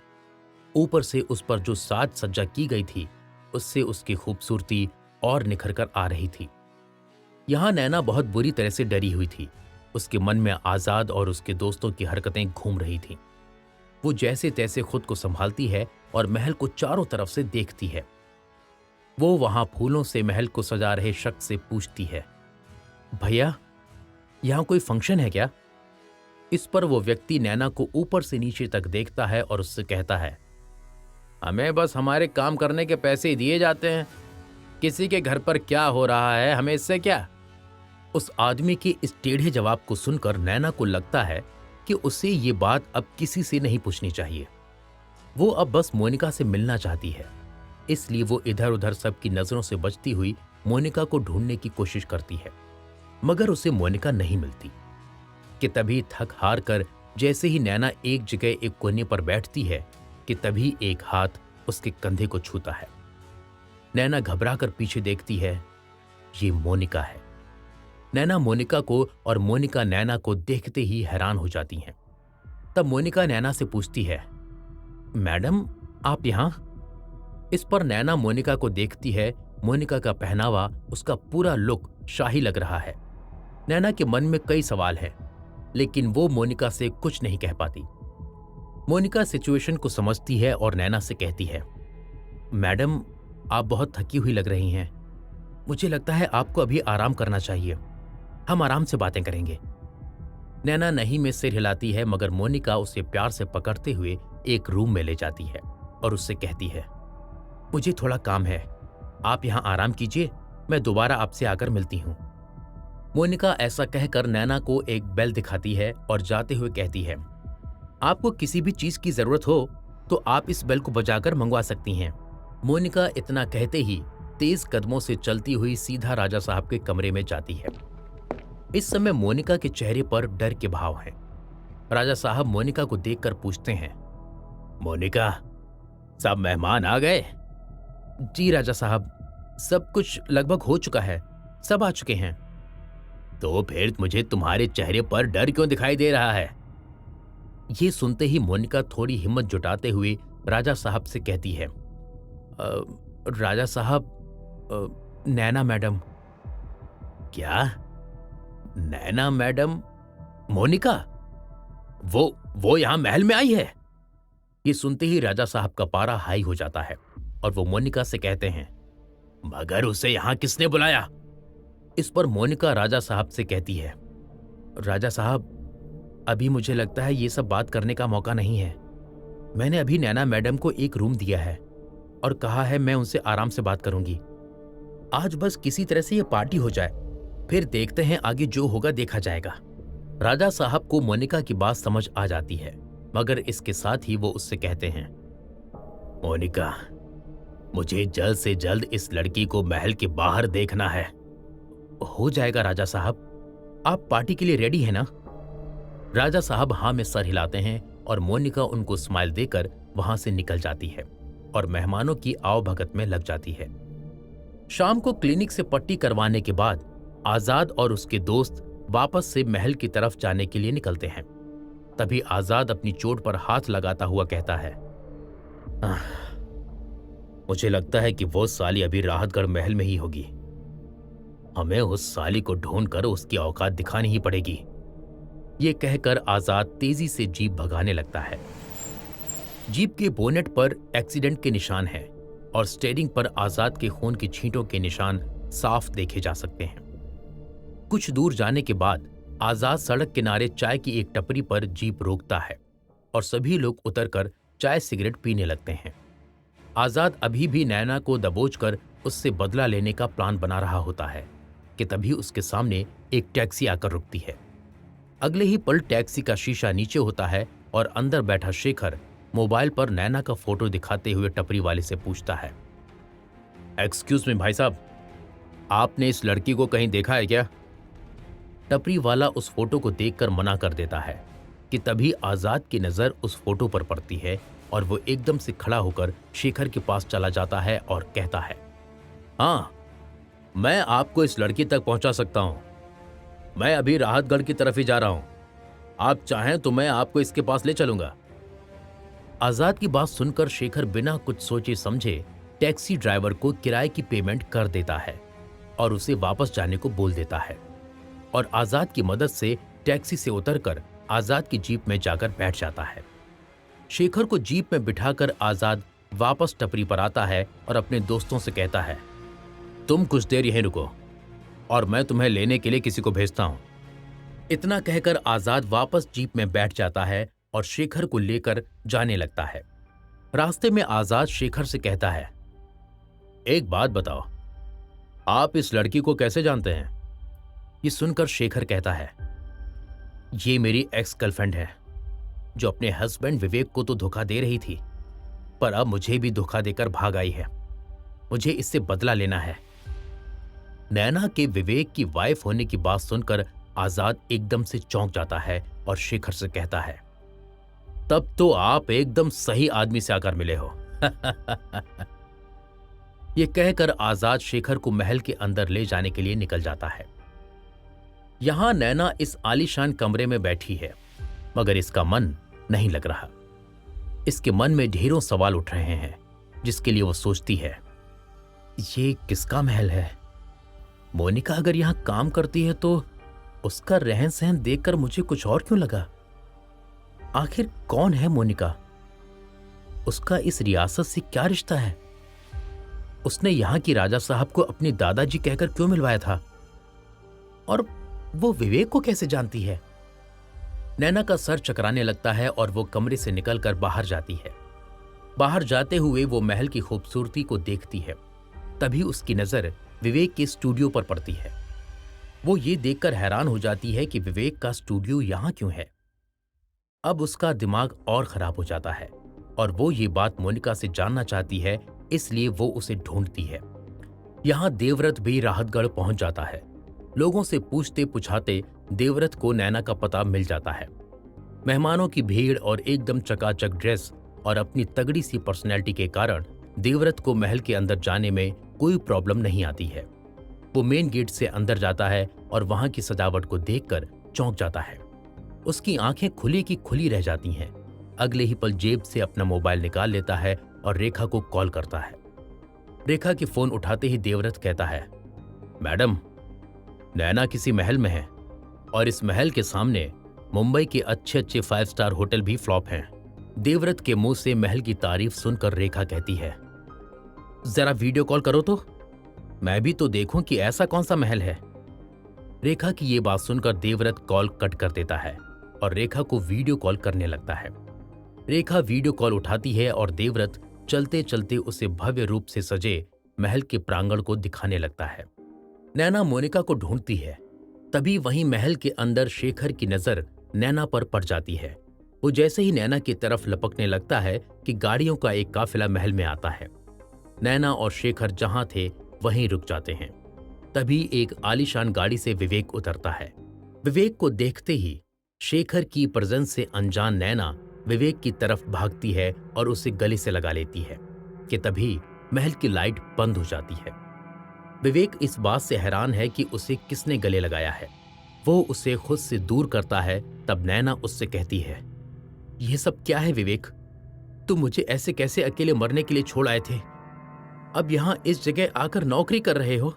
ऊपर से उस पर जो साज सज्जा की गई थी, उससे उसकी खूबसूरती और निखर कर आ रही थी। यहां नैना बहुत बुरी तरह से डरी हुई थी। उसके मन में आजाद और उसके दोस्तों की हरकतें घूम रही थीं। वो जैसे तैसे खुद को संभालती है और महल को चारों तरफ से देखती है। वो वहां फूलों से महल को सजा रहे शख्स से पूछती है, भैया, यहां कोई फंक्शन है क्या? इस पर वो व्यक्ति नैना को ऊपर से नीचे तक देखता है और उससे कहता है, हमें बस हमारे काम करने के पैसे ही दिए जाते हैं। किसी के घर पर क्या हो रहा है, हमें इससे क्या? उस आदमी के इस टेढ़े जवाब को सुनकर नैना को लगता है कि उसे ये बात अब किसी से नहीं पूछनी चाहिए। वो अब बस मोनिका से मिलना चाहती है, इसलिए वो इधर उधर सबकी नजरों से बचती हुई मोनिका को ढूंढने की कोशिश करती है, मगर उसे मोनिका नहीं मिलती। कि तभी थक हार कर जैसे ही नैना एक जगह एक कोने पर बैठती है कि तभी एक हाथ उसके कंधे को छूता है। नैना घबरा कर पीछे देखती है, ये मोनिका है। नैना मोनिका को और मोनिका नैना को देखते ही हैरान हो जाती हैं। तब मोनिका नैना से पूछती है, मैडम, आप यहां? इस पर नैना मोनिका को देखती है। मोनिका का पहनावा, उसका पूरा लुक शाही लग रहा है। नैना के मन में कई सवाल हैं, लेकिन वो मोनिका से कुछ नहीं कह पाती। मोनिका सिचुएशन को समझती है और नैना से कहती है, मैडम, आप बहुत थकी हुई लग रही हैं। मुझे लगता है आपको अभी आराम करना चाहिए। हम आराम से बातें करेंगे। नैना नहीं में सिर हिलाती है, मगर मोनिका उसे प्यार से पकड़ते हुए एक रूम में ले जाती है और उससे कहती है, मुझे थोड़ा काम है, आप यहां आराम कीजिए, मैं दोबारा आपसे आकर मिलती हूं। मोनिका ऐसा कहकर नैना को एक बेल दिखाती है और जाते हुए कहती है, आपको किसी भी चीज की जरूरत हो तो आप इस बेल को बजाकर मंगवा सकती हैं। मोनिका इतना कहते ही तेज कदमों से चलती हुई सीधा राजा साहब के कमरे में जाती है। इस समय मोनिका के चेहरे पर डर के भाव हैं। राजा साहब मोनिका को देखकर पूछते हैं, मोनिका, सब मेहमान आ गए? जी राजा साहब, सब कुछ लगभग हो चुका है, सब आ चुके हैं। तो फिर मुझे तुम्हारे चेहरे पर डर क्यों दिखाई दे रहा है? ये सुनते ही मोनिका थोड़ी हिम्मत जुटाते हुए राजा साहब से कहती है, राजा साहब, नैना मैडम। क्या? नैना मैडम? मोनिका, वो यहां महल में आई है? ये सुनते ही राजा साहब का पारा हाई हो जाता है और वो मोनिका से कहते हैं, मगर उसे यहां किसने बुलाया? इस पर मोनिका राजा साहब से कहती है, राजा साहब, अभी मुझे लगता है ये सब बात करने का मौका नहीं है। मैंने अभी नैना मैडम को एक रूम दिया है और कहा है मैं उनसे आराम से बात करूंगी। आज बस किसी तरह से ये पार्टी हो जाए, फिर देखते हैं आगे जो होगा देखा जाएगा। राजा साहब को मोनिका की बात समझ आ जाती है, मगर इसके साथ ही वो उससे कहते हैं, मोनिका, मुझे जल्द से जल्द इस लड़की को महल के बाहर देखना है। हो जाएगा राजा साहब, आप पार्टी के लिए रेडी है ना? राजा साहब हाँ में सर हिलाते हैं और मोनिका उनको स्माइल देकर वहां से निकल जाती है और मेहमानों की आवभगत में लग जाती है। शाम को क्लिनिक से पट्टी करवाने के बाद आजाद और उसके दोस्त वापस से महल की तरफ जाने के लिए निकलते हैं। तभी आजाद अपनी चोट पर हाथ लगाता हुआ कहता है, मुझे लगता है कि वो साली अभी राहतगढ़ महल में ही होगी। हमें उस साली को ढूंढकर उसकी औकात दिखानी ही पड़ेगी। ये कहकर आजाद तेजी से जीप भगाने लगता है। जीप के बोनेट पर एक्सीडेंट के निशान हैं और स्टीयरिंग पर आजाद के खून की छींटों के निशान साफ देखे जा सकते हैं। कुछ दूर जाने के बाद आजाद सड़क किनारे चाय की एक टपरी पर जीप रोकता है और सभी लोग उतरकर चाय सिगरेट पीने लगते हैं। आजाद अभी भी नैना को दबोचकर उससे बदला लेने का प्लान बना रहा होता है कि तभी उसके सामने एक टैक्सी आकर रुकती है। अगले ही पल टैक्सी का शीशा नीचे होता है और अंदर बैठा शेखर मोबाइल पर नैना का फोटो दिखाते हुए टपरी वाले से पूछता है, एक्सक्यूज मी भाई साहब, आपने इस लड़की को कहीं देखा है क्या? टपरी वाला उस फोटो को देखकर मना कर देता है कि तभी आजाद की नजर उस फोटो पर पड़ती है और वो एकदम से खड़ा होकर शेखर के पास चला जाता है और कहता है, हाँ, मैं आपको इस लड़की तक पहुंचा सकता हूं। मैं अभी राहतगढ़ की तरफ ही जा रहा हूं। आप चाहें तो मैं आपको इसके पास ले चलूंगा। आजाद की बात सुनकर शेखर बिना कुछ सोचे समझे टैक्सी ड्राइवर को किराए की पेमेंट कर देता है और उसे वापस जाने को बोल देता है और आजाद की मदद से टैक्सी से उतरकर आजाद की जीप में जाकर बैठ जाता है। शेखर को जीप में बिठाकर आजाद वापस टपरी पर आता है और अपने दोस्तों से कहता है, तुम कुछ देर यहीं रुको और मैं तुम्हें लेने के लिए किसी को भेजता हूं। इतना कहकर आजाद वापस जीप में बैठ जाता है और शेखर को लेकर जाने लगता है। रास्ते में आजाद शेखर से कहता है, एक बात बताओ, आप इस लड़की को कैसे जानते हैं? ये सुनकर शेखर कहता है, ये मेरी एक्स गर्लफ्रेंड है जो अपने हस्बैंड विवेक को तो धोखा दे रही थी, पर अब मुझे भी धोखा देकर भाग आई है। मुझे इससे बदला लेना है। नैना के विवेक की वाइफ होने की बात सुनकर आजाद एकदम से चौंक जाता है और शेखर से कहता है, तब तो आप एकदम सही आदमी से आकर मिले हो। यह कहकर आजाद शेखर को महल के अंदर ले जाने के लिए निकल जाता है। यहां नैना इस आलीशान कमरे में बैठी है, मगर इसका मन नहीं लग रहा। इसके मन में ढेरों सवाल उठ रहे हैं, जिसके लिए वो सोचती है, ये किसका महल है? मोनिका अगर यहां काम करती है तो उसका रहन सहन देखकर मुझे कुछ और क्यों लगा? आखिर कौन है मोनिका? उसका इस रियासत से क्या रिश्ता है? उसने यहां की राजा साहब को अपनी दादाजी कहकर क्यों मिलवाया था? और वो विवेक को कैसे जानती है? नैना का सर चकराने लगता है और वो कमरे से निकलकर बाहर जाती है। बाहर जाते हुए वो महल की खूबसूरती को देखती है। तभी उसकी नजर विवेक के स्टूडियो पर पड़ती है। वो ये देखकर हैरान हो जाती है कि विवेक का स्टूडियो यहां क्यों है। अब उसका दिमाग और खराब हो जाता है और वो ये बात मोनिका से जानना चाहती है, इसलिए वो उसे ढूंढती है। यहां देवव्रत भी राहतगढ़ पहुंच जाता है। लोगों से पूछते पुछाते देवव्रत को नैना का पता मिल जाता है। मेहमानों की भीड़ और एकदम चकाचक ड्रेस और अपनी तगड़ी सी पर्सनैलिटी के कारण देवव्रत को महल के अंदर जाने में कोई प्रॉब्लम नहीं आती है। वो मेन गेट से अंदर जाता है और वहां की सजावट को देखकर चौंक जाता है। उसकी आंखें खुली की खुली रह जाती हैं। अगले ही पल जेब से अपना मोबाइल निकाल लेता है और रेखा को कॉल करता है। रेखा के फोन उठाते ही देवव्रत कहता है, मैडम, नैना किसी महल में है और इस महल के सामने मुंबई के अच्छे अच्छे 5 स्टार होटल भी फ्लॉप हैं। देवव्रत के मुंह से महल की तारीफ सुनकर रेखा कहती है, जरा वीडियो कॉल करो तो मैं भी तो देखूं कि ऐसा कौन सा महल है। रेखा की ये बात सुनकर देवव्रत कॉल कट कर देता है और रेखा को वीडियो कॉल करने लगता है। रेखा वीडियो कॉल उठाती है और देवव्रत चलते चलते उसे भव्य रूप से सजे महल के प्रांगण को दिखाने लगता है। नैना मोनिका को ढूंढती है। तभी वहीं महल के अंदर शेखर की नजर नैना पर पड़ जाती है। वो जैसे ही नैना की तरफ लपकने लगता है कि गाड़ियों का एक काफिला महल में आता है। नैना और शेखर जहां थे वहीं रुक जाते हैं। तभी एक आलीशान गाड़ी से विवेक उतरता है। विवेक को देखते ही शेखर की प्रेजेंस से अनजान नैना विवेक की तरफ भागती है और उसे गले से लगा लेती है कि तभी महल की लाइट बंद हो जाती है। विवेक इस बात से हैरान है कि उसे किसने गले लगाया है। वो उसे खुद से दूर करता है। तब नैना उससे कहती है, यह सब क्या है विवेक? तुम मुझे ऐसे कैसे अकेले मरने के लिए छोड़ आए थे? अब यहां इस जगह आकर नौकरी कर रहे हो?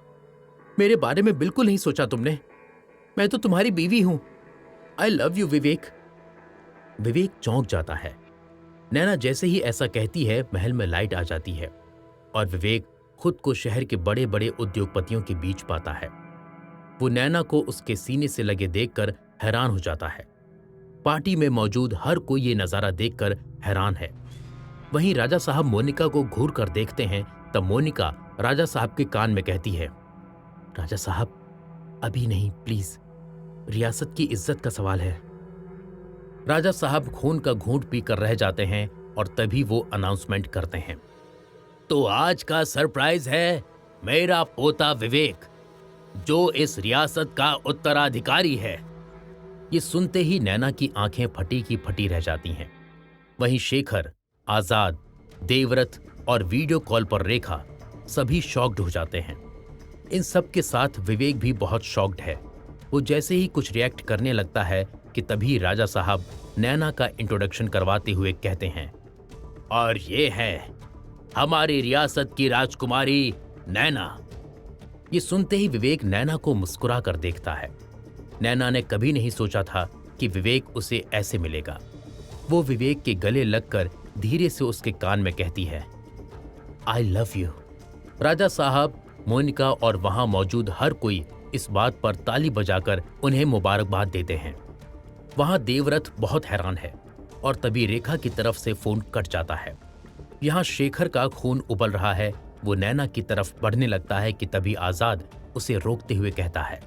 मेरे बारे में बिल्कुल नहीं सोचा तुमने। मैं तो तुम्हारी बीवी हूं। आई लव यू विवेक। विवेक चौंक जाता है। नैना जैसे ही ऐसा कहती है महल में लाइट आ जाती है और विवेक खुद को शहर के बड़े बड़े उद्योगपतियों के बीच पाता है। वो नैना को उसके सीने से लगे देखकर हैरान हो जाता है। पार्टी में मौजूद हर कोई ये नजारा देखकर हैरान है। वहीं राजा साहब मोनिका को घूर कर देखते हैं। तब मोनिका राजा साहब के कान में कहती है, राजा साहब अभी नहीं, प्लीज, रियासत की इज्जत का सवाल है। राजा साहब खून का घूंट पीकर रह जाते हैं और तभी वो अनाउंसमेंट करते हैं, तो आज का सरप्राइज है मेरा पोता विवेक, जो इस रियासत का उत्तराधिकारी है। ये सुनते ही नैना की आंखें फटी की फटी रह जाती हैं। वहीं शेखर, आजाद, देवव्रत और वीडियो कॉल पर रेखा सभी शॉक्ड हो जाते हैं। इन सब के साथ विवेक भी बहुत शॉक्ड है। वो जैसे ही कुछ रिएक्ट करने लगता है कि तभी राजा साहब नैना का इंट्रोडक्शन करवाते हुए कहते हैं, और ये है हमारी रियासत की राजकुमारी नैना। ये सुनते ही विवेक नैना को मुस्कुरा कर देखता है। नैना ने कभी नहीं सोचा था कि विवेक उसे ऐसे मिलेगा। वो विवेक के गले लगकर धीरे से उसके कान में कहती है, आई लव यू। राजा साहब, मोनिका और वहां मौजूद हर कोई इस बात पर ताली बजाकर उन्हें मुबारकबाद देते हैं। वहां देवव्रत बहुत हैरान है और तभी रेखा की तरफ से फोन कट जाता है। यहाँ शेखर का खून उबल रहा है। वो नैना की तरफ बढ़ने लगता है कि तभी आजाद उसे रोकते हुए कहता है,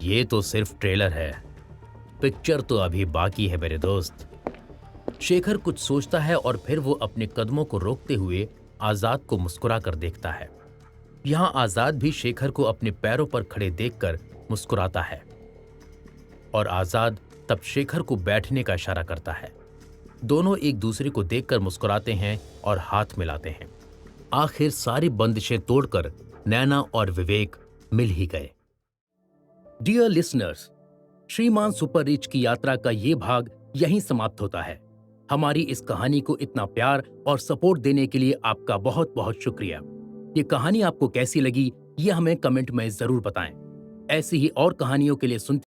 ये तो सिर्फ ट्रेलर है, पिक्चर तो अभी बाकी है मेरे दोस्त। शेखर कुछ सोचता है और फिर वो अपने कदमों को रोकते हुए आजाद को मुस्कुरा कर देखता है। यहाँ आजाद भी शेखर को अपने पैरों पर खड़े देखकर मुस्कुराता है और आजाद तब शेखर को बैठने का इशारा करता है। दोनों एक दूसरे को देखकर मुस्कुराते हैं और हाथ मिलाते हैं। आखिर सारी बंदिशें तोड़कर नैना और विवेक मिल ही गए। डियर लिसनर्स, श्रीमान सुपर रिच की यात्रा का ये भाग यहीं समाप्त होता है। हमारी इस कहानी को इतना प्यार और सपोर्ट देने के लिए आपका बहुत बहुत शुक्रिया। ये कहानी आपको कैसी लगी, ये हमें कमेंट में जरूर बताएं। ऐसी ही और कहानियों के लिए सुनते